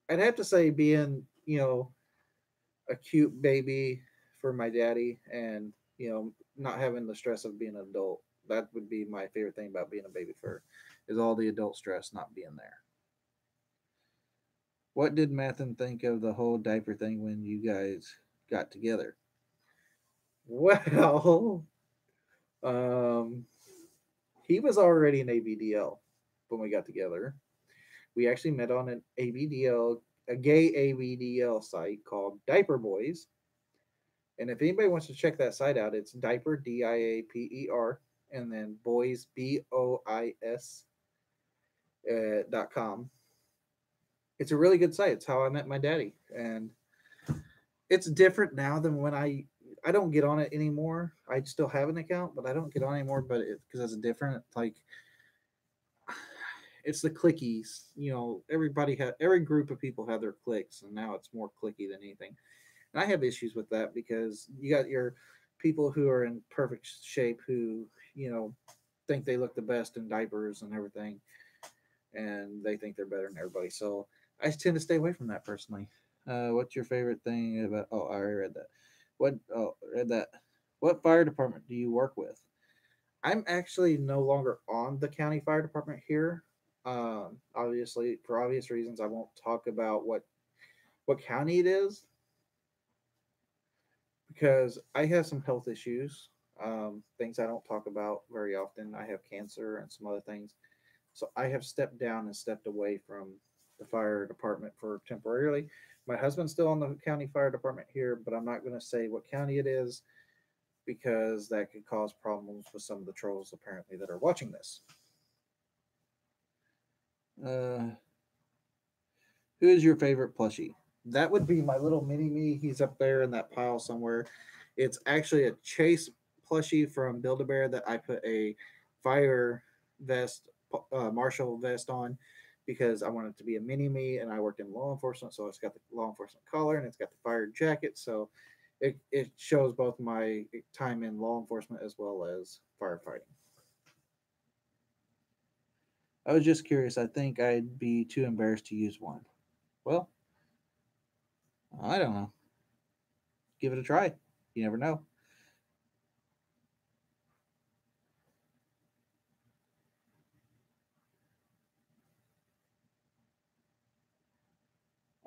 I'd have to say being, a cute baby for my daddy, and not having the stress of being an adult. That would be my favorite thing about being a baby fur, is all the adult stress not being there. What did Mathen think of the whole diaper thing when you guys got together? Well, um, he was already an ABDL when we got together. We actually met on an ABDL, a gay ABDL site called Diaper Boys. And if anybody wants to check that site out, it's diaper diaper and then boys bois.com. It's a really good site. It's how I met my daddy, and it's different now than when I don't get on it anymore. I still have an account, but I don't get on anymore. But because it's different, like it's the clickies. Every group of people have their clicks, and now it's more clicky than anything. And I have issues with that because you got your people who are in perfect shape who think they look the best in diapers and everything, and they think they're better than everybody. So I tend to stay away from that personally. What's your favorite thing about? Oh, I already read that. What? Oh, read that. What fire department do you work with? I'm actually no longer on the county fire department here. Obviously, for obvious reasons, I won't talk about what county it is because I have some health issues, things I don't talk about very often. I have cancer and some other things. So I have stepped down and stepped away from the fire department for temporarily. My husband's still on the county fire department here, but I'm not going to say what county it is because that could cause problems with some of the trolls apparently that are watching this. Uh, who is your favorite plushie? That would be my little mini me. He's up there in that pile somewhere. It's actually a Chase plushie from Build a Bear that I put a fire vest marshal vest on because I wanted it to be a mini me, and I worked in law enforcement, so it's got the law enforcement collar and it's got the fire jacket, so it shows both my time in law enforcement as well as firefighting. I was just curious. I think I'd be too embarrassed to use one. Well, I don't know. Give it a try. You never know.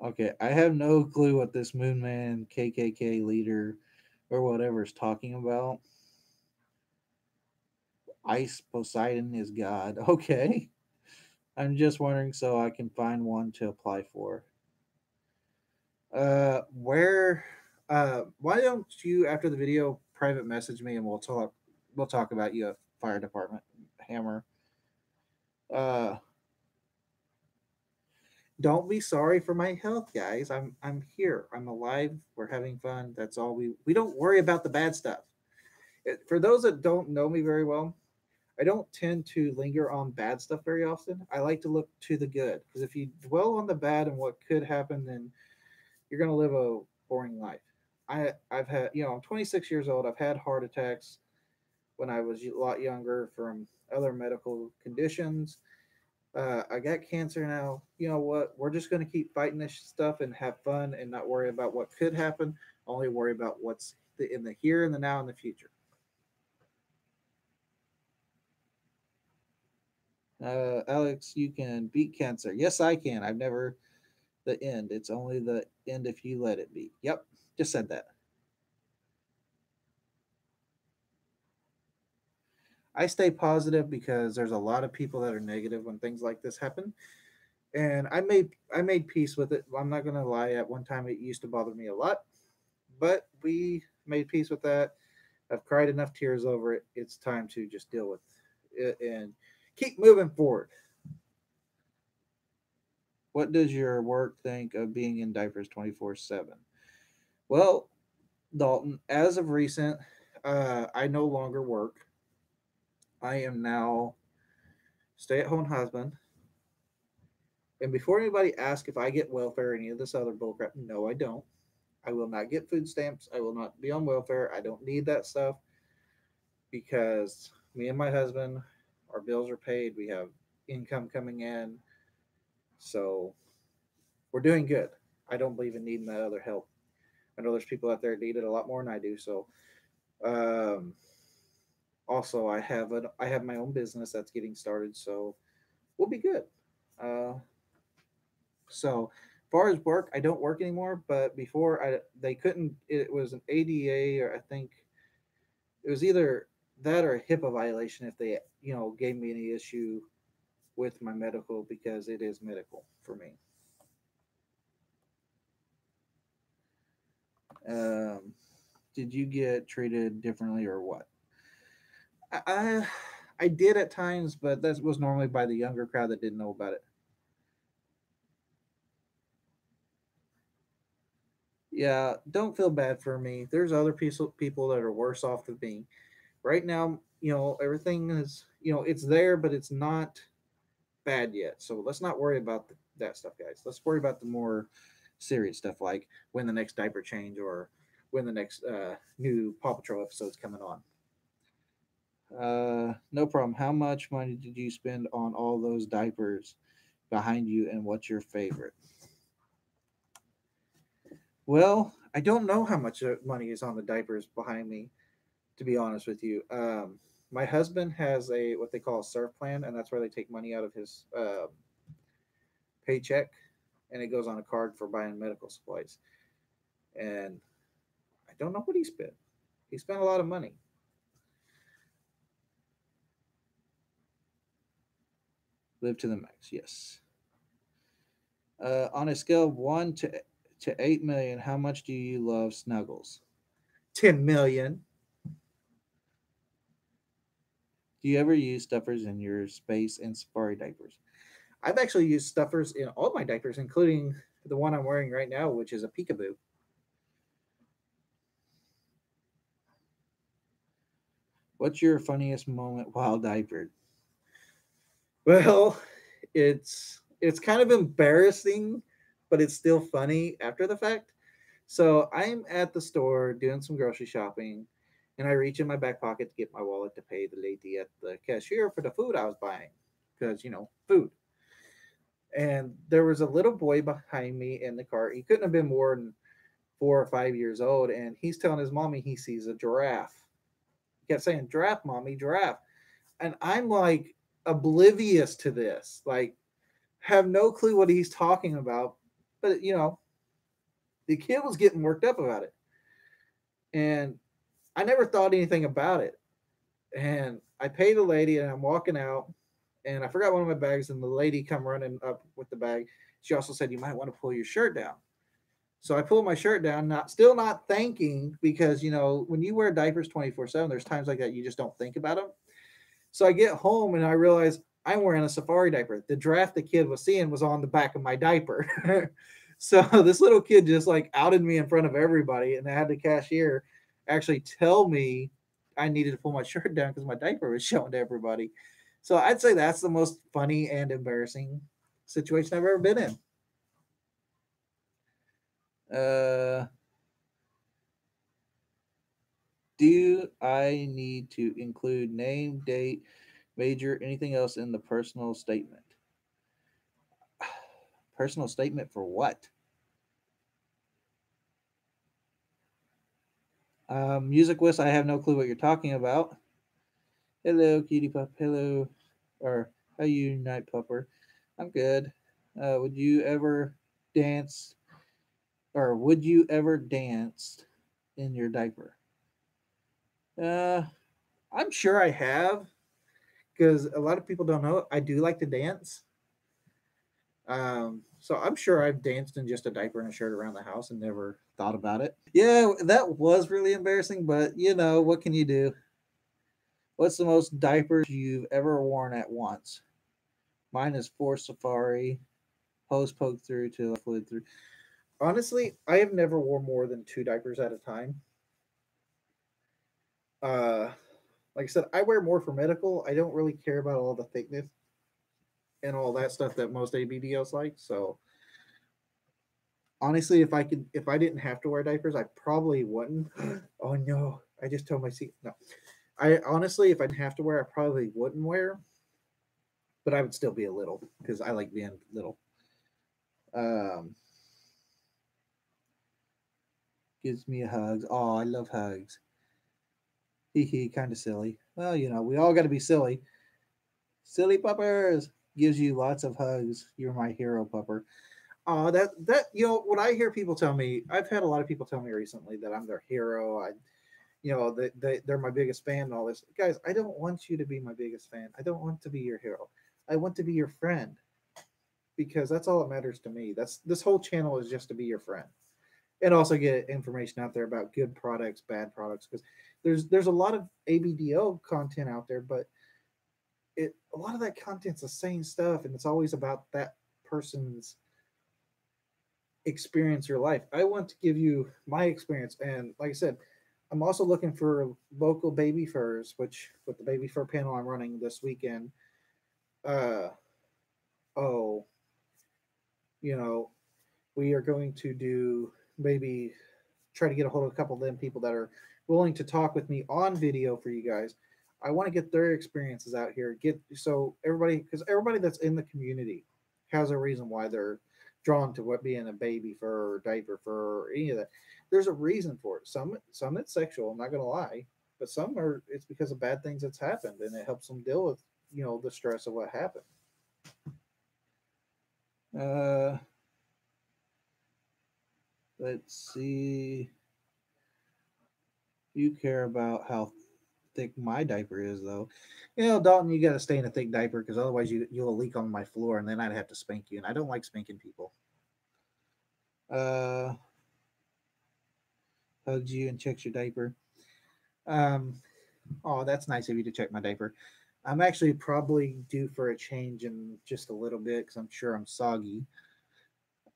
Okay, I have no clue what this Moonman KKK leader or whatever is talking about. Ice Poseidon is God. Okay. I'm just wondering so I can find one to apply for. Where why don't you after the video private message me and we'll talk about you at fire department hammer. Uh don't be sorry for my health, guys. I'm here. I'm alive. We're having fun. That's all we don't worry about the bad stuff. For those that don't know me very well, I don't tend to linger on bad stuff very often. I like to look to the good because if you dwell on the bad and what could happen, then you're going to live a boring life. I've had, I'm 26 years old. I've had heart attacks when I was a lot younger from other medical conditions. I got cancer now. You know what? We're just going to keep fighting this stuff and have fun and not worry about what could happen. Only worry about what's in the here and the now and the future. Alex, you can beat cancer. Yes, I can. I've never the end. It's only the end if you let it be. Yep, just said that. I stay positive because there's a lot of people that are negative when things like this happen, and I made peace with it. I'm not gonna lie. At one time, it used to bother me a lot, but we made peace with that. I've cried enough tears over it. It's time to just deal with it and keep moving forward. What does your work think of being in diapers 24/7? Well, Dalton, as of recent, I no longer work. I am now stay-at-home husband. And before anybody asks if I get welfare or any of this other bullcrap, no, I don't. I will not get food stamps. I will not be on welfare. I don't need that stuff because me and my husband, our bills are paid. We have income coming in. So we're doing good. I don't believe in needing that other help. I know there's people out there that need it a lot more than I do. So um, also I have my own business that's getting started. So we'll be good. Uh, so far as work, I don't work anymore. But before, they couldn't. It was an ADA, or I think it was either that or a HIPAA violation if they gave me any issue with my medical because it is medical for me. Um, did you get treated differently or what? I I I did at times, but that was normally by the younger crowd that didn't know about it. Yeah, don't feel bad for me. There's other people that are worse off than me. Right now, everything is, it's there, but it's not bad yet. So let's not worry about that stuff, guys. Let's worry about the more serious stuff, like when the next diaper change or when the next new Paw Patrol episode's coming on. No problem. How much money did you spend on all those diapers behind you, and what's your favorite? Well, I don't know how much money is on the diapers behind me, to be honest with you. My husband has a what they call a surf plan, and that's where they take money out of his paycheck, and it goes on a card for buying medical supplies. And I don't know what he spent. He spent a lot of money. Live to the max, yes. On a scale of 1 to 8 million, how much do you love Snuggles? 10 million. Do you ever use stuffers in your space and safari diapers? I've actually used stuffers in all my diapers, including the one I'm wearing right now, which is a peekaboo. What's your funniest moment while diapered? Well, it's kind of embarrassing, but it's still funny after the fact. So I'm at the store doing some grocery shopping, and I reach in my back pocket to get my wallet to pay the lady at the cashier for the food I was buying, because food. And there was a little boy behind me in the cart. He couldn't have been more than 4 or 5 years old, and he's telling his mommy he sees a giraffe. He kept saying, "Giraffe, mommy, giraffe," and I'm like oblivious to this, like have no clue what he's talking about. But the kid was getting worked up about it, and I never thought anything about it. And I paid the lady, and I'm walking out, and I forgot one of my bags, and the lady come running up with the bag. She also said, "You might want to pull your shirt down." So I pulled my shirt down, not still not thinking, because when you wear diapers 24/7, there's times like that you just don't think about them. So I get home and I realize I'm wearing a safari diaper. The draft the kid was seeing was on the back of my diaper. So this little kid just like outed me in front of everybody, and I had the cashier actually tell me I needed to pull my shirt down because my diaper was showing to everybody. So I'd say that's the most funny and embarrassing situation I've ever been in. Uh, do I need to include name, date, major, anything else in the personal statement? Personal statement for what? Music West, I have no clue what you're talking about. Hello, cutie pup. Hello. Or how you, night pupper? I'm good. Would you ever dance, or would you ever dance in your diaper? Uh, I'm sure I have, because a lot of people don't know I do like to dance. So I'm sure I've danced in just a diaper and a shirt around the house and never thought about it. Yeah, that was really embarrassing, but what can you do? What's the most diapers you've ever worn at once? Mine is four safari, hose poked through to fluid through. Honestly, I have never worn more than two diapers at a time. Uh, like I said, I wear more for medical. I don't really care about all the thickness and all that stuff that most ABDLs like. So honestly, if I didn't have to wear diapers, I probably wouldn't. Oh no, I just told my seat. No, I honestly, if I didn't have to wear, I probably wouldn't wear, but I would still be a little because I like being little. Um, Gives me a hug. Oh, I love hugs. Hee hee, kind of silly. Well, we all got to be silly. Silly puppers gives you lots of hugs. You're my hero, pupper. Oh, that when I hear people tell me, I've had a lot of people tell me recently that I'm their hero. They're my biggest fan and all this. Guys, I don't want you to be my biggest fan. I don't want to be your hero. I want to be your friend, because that's all that matters to me. That's This whole channel is just to be your friend, and also get information out there about good products, bad products, because there's a lot of ABDO content out there, but a lot of that content's the same stuff, and it's always about that person's experience your life. I want to give you my experience, and like I said, I'm also looking for local baby furs, which with the baby fur panel I'm running this weekend. Uh oh, you know, we are going to do maybe try to get a hold of a couple of them people that are willing to talk with me on video for you guys. I want to get their experiences out here. Get so everybody, because everybody that's in the community has a reason why they're drawn to what being a baby fur or diaper fur or any of that. There's a reason for it. Some it's sexual. I'm not gonna lie, but some are it's because of bad things that's happened, and it helps them deal with the stress of what happened. Uh, let's see. You care about how thick my diaper is, though. Dalton, you got to stay in a thick diaper because otherwise you'll leak on my floor, and then I'd have to spank you, and I don't like spanking people. Uh, Hugs you and checks your diaper. Um, oh, that's nice of you to check my diaper. I'm actually probably due for a change in just a little bit because I'm sure I'm soggy.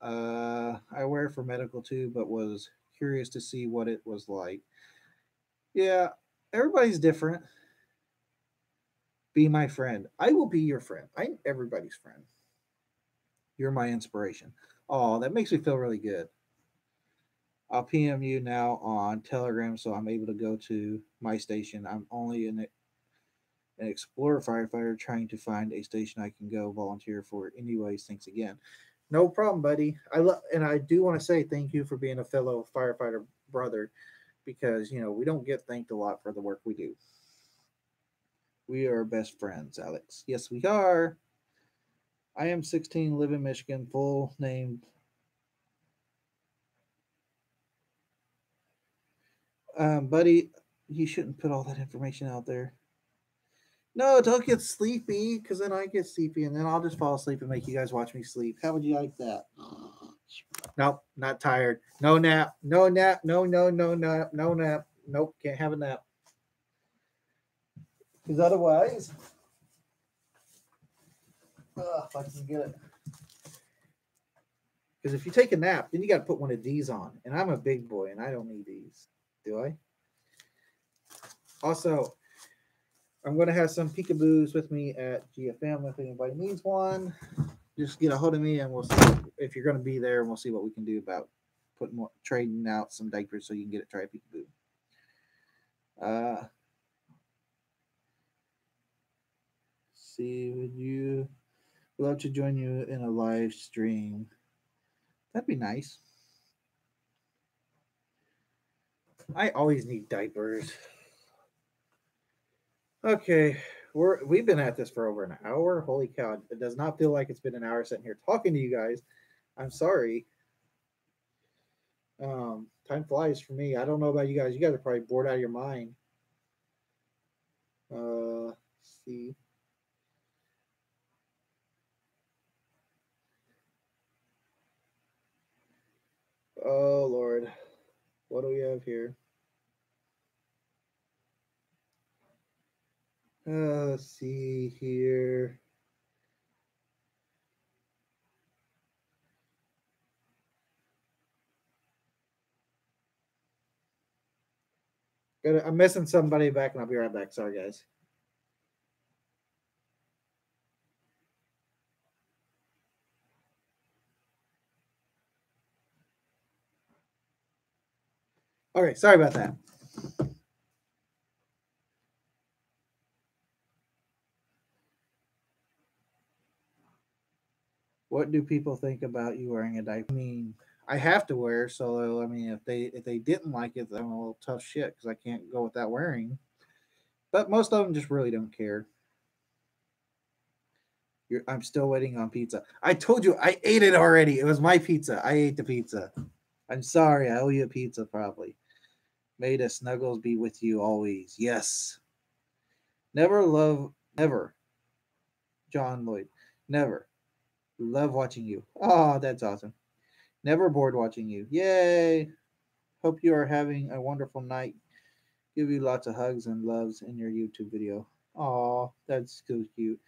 I wear it for medical too, but was curious to see what it was like. Yeah, everybody's different. Be my friend. I will be your friend. I'm everybody's friend. You're my inspiration. Oh, that makes me feel really good. I'll PM you now on Telegram so I'm able to go to my station. I'm only an explorer firefighter trying to find a station I can go volunteer for. Anyways, thanks again. No problem, buddy. And I do want to say thank you for being a fellow firefighter brother because we don't get thanked a lot for the work we do. We are best friends, Alex. Yes, we are. I am 16, live in Michigan, full name. Buddy, you shouldn't put all that information out there. No, don't get sleepy, because then I get sleepy, and then I'll just fall asleep and make you guys watch me sleep. How would you like that? Nope, not tired. No nap. No nap. No, no, no nap. No nap. Nope, can't have a nap. Because otherwise, if I can get it. Because if you take a nap, then you got to put one of these on. And I'm a big boy, and I don't need these. Do I? Also, I'm going to have some peekaboos with me at GFM if anybody needs one. Just get a hold of me, and we'll see if you're going to be there, and we'll see what we can do about putting more, trading out some diapers so you can get it. Try a peekaboo. See, would you love to join you in a live stream? That'd be nice. I always need diapers. Okay, we've been at this for over an hour. Holy cow! It does not feel like it's been an hour sitting here talking to you guys. I'm sorry. Time flies for me. I don't know about you guys. You guys are probably bored out of your mind. Let's see. Oh Lord, what do we have here? Let's see here. I'm missing somebody back, and I'll be right back. Sorry, guys. Okay, sorry about that. What do people think about you wearing a diaper? I mean, I have to wear, so I mean, if they didn't like it, then I'm a little tough shit because I can't go without wearing. But most of them just really don't care. I'm still waiting on pizza. I told you I ate it already. It was my pizza. I ate the pizza. I'm sorry. I owe you a pizza, probably. May the snuggles be with you always. Yes. Never. John Lloyd. Never. Love watching you. Oh, that's awesome. Never bored watching you. Yay. Hope you are having a wonderful night. Give you lots of hugs and loves in your YouTube video. Aw, that's so cute.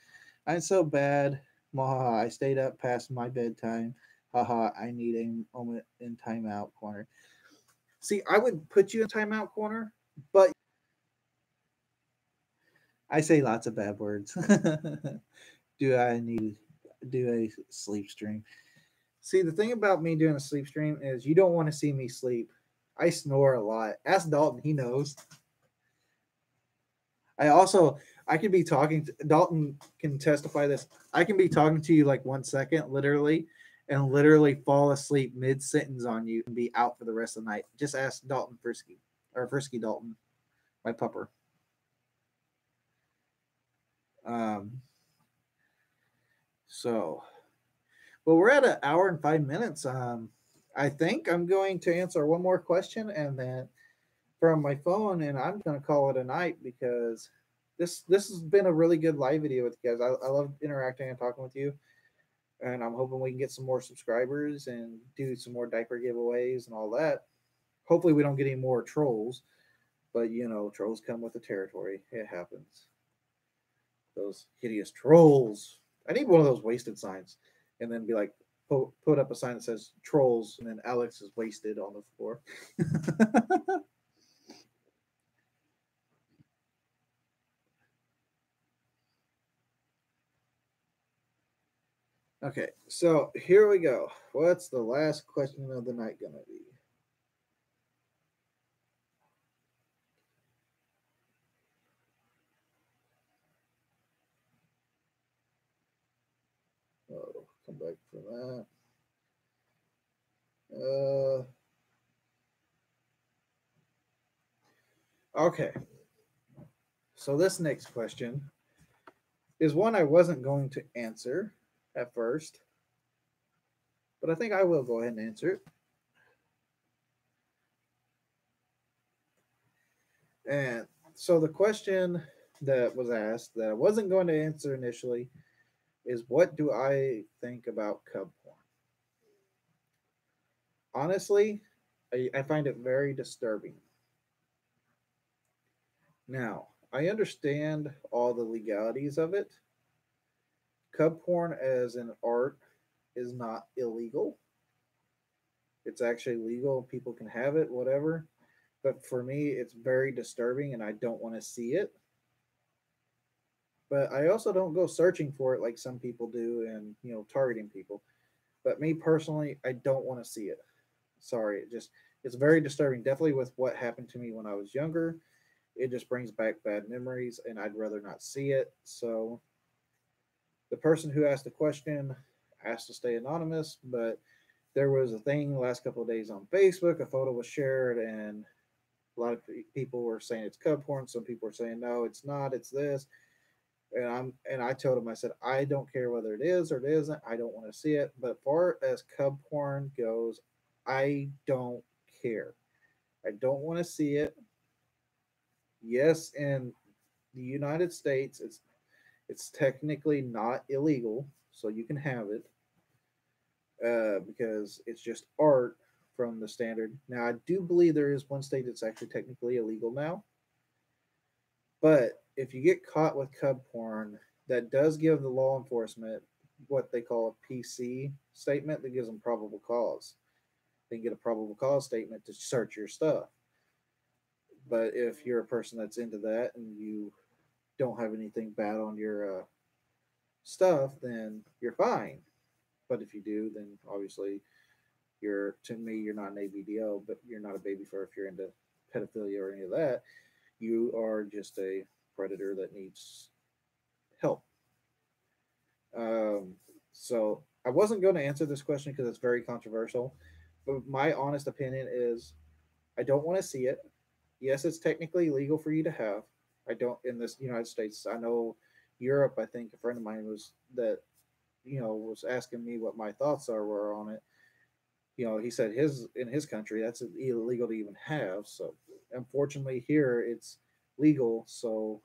I'm so bad. Maha, I stayed up past my bedtime. Haha, I need a moment in timeout corner. See, I would put you in timeout corner, but I say lots of bad words. Do I need to do a sleep stream? See, the thing about me doing a sleep stream is you don't want to see me sleep. I snore a lot. Ask Dalton, he knows. I also I can be talking to, Dalton can testify this. I can be talking to you like 1 second, literally, and literally fall asleep mid sentence on you and be out for the rest of the night. Just ask Dalton Frisky or Frisky Dalton, my pupper. Um, so, well, we're at an hour and 5 minutes. I think I'm going to answer one more question and then from my phone, and I'm going to call it a night because this has been a really good live video with you guys. I love interacting and talking with you, and I'm hoping we can get some more subscribers and do some more diaper giveaways and all that. Hopefully, we don't get any more trolls, but trolls come with the territory. It happens. Those hideous trolls. I need one of those wasted signs, and then be like, put up a sign that says trolls, and then Alex is wasted on the floor. Okay, so here we go. What's the last question of the night gonna be? Oh, come back for that. Uh, okay. So this next question is one I wasn't going to answer at first, but I think I will go ahead and answer it. And so the question that was asked that I wasn't going to answer initially is, what do I think about cub porn? Honestly, I find it very disturbing. Now, I understand all the legalities of it. Cub porn as an art is not illegal. It's actually legal. People can have it, whatever. But for me, it's very disturbing and I don't want to see it. But I also don't go searching for it like some people do and, targeting people. But me personally, I don't want to see it. Sorry, it's very disturbing. Definitely with what happened to me when I was younger. It just brings back bad memories and I'd rather not see it. So the person who asked the question asked to stay anonymous, but there was a thing the last couple of days on Facebook. A photo was shared, and a lot of people were saying it's cub porn. Some people were saying no, it's not. It's this. And I told him, I said, I don't care whether it is or it isn't. I don't want to see it. But as far as cub porn goes, I don't care. I don't want to see it. Yes, in the United States, it's technically not illegal, so you can have it because it's just art from the standard. Now, I do believe there is one state that's actually technically illegal now, but if you get caught with cub porn, that does give the law enforcement what they call a PC statement that gives them probable cause. They can get a probable cause statement to search your stuff. But if you're a person that's into that and you don't have anything bad on your stuff, then you're fine. But if you do, then obviously to me you're not an ABDO, but you're not a baby fur if you're into pedophilia or any of that. You are just a predator that needs help. Um, so I wasn't going to answer this question because it's very controversial, but my honest opinion is I don't want to see it. Yes, it's technically legal for you to have. I don't in this United States. I know Europe. I think a friend of mine was asking me what my thoughts were on it. He said his in his country that's illegal to even have. So unfortunately, here it's legal. So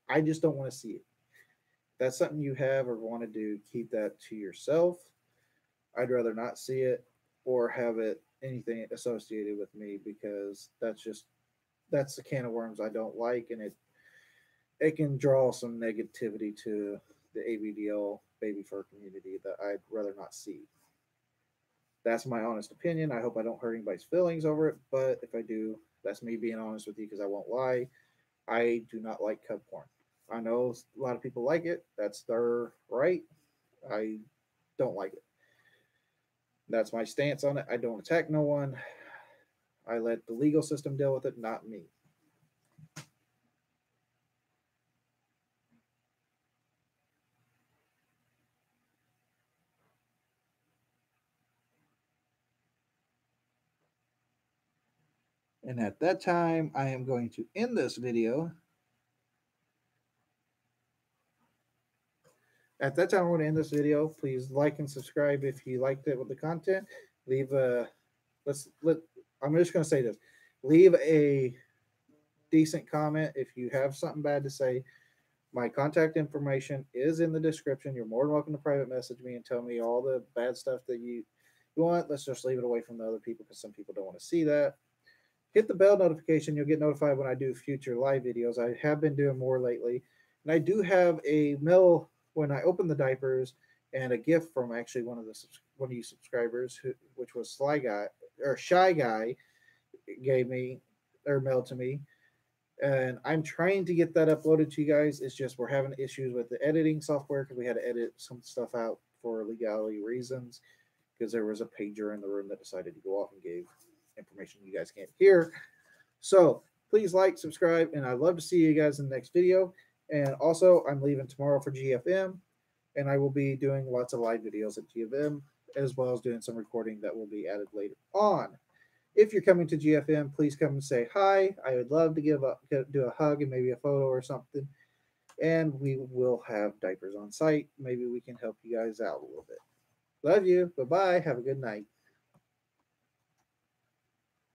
I just don't want to see it. If that's something you have or want to do, keep that to yourself. I'd rather not see it or have it anything associated with me because that's the can of worms I don't like, and it can draw some negativity to the ABDL baby fur community that I'd rather not see. That's my honest opinion. I hope I don't hurt anybody's feelings over it, but if I do, that's me being honest with you because I won't lie. I do not like cub porn. I know a lot of people like it. That's their right. I don't like it. That's my stance on it. I don't attack no one. I let the legal system deal with it, not me. And at that time, I am going to end this video. At that time, I'm going to end this video. Please like and subscribe if you liked it with the content. Leave a let's let. I'm just going to say this. Leave a decent comment if you have something bad to say. My contact information is in the description. You're more than welcome to private message me and tell me all the bad stuff that you want. Let's just leave it away from the other people because some people don't want to see that. Hit the bell notification. You'll get notified when I do future live videos. I have been doing more lately. And I do have a mail when I open the diapers and a gift from actually one of you subscribers, which was Sly Guy or Shy Guy, gave me or mailed to me. And I'm trying to get that uploaded to you guys. It's just we're having issues with the editing software because we had to edit some stuff out for legality reasons because there was a pager in the room that decided to go off and gave information you guys can't hear. So please like, subscribe, and I'd love to see you guys in the next video. And also, I'm leaving tomorrow for GFM, and I will be doing lots of live videos at GFM, as well as doing some recording that will be added later on. If you're coming to GFM, please come and say hi. I would love to do a hug and maybe a photo or something. And we will have diapers on site. Maybe we can help you guys out a little bit. Love you. Bye bye. Have a good night.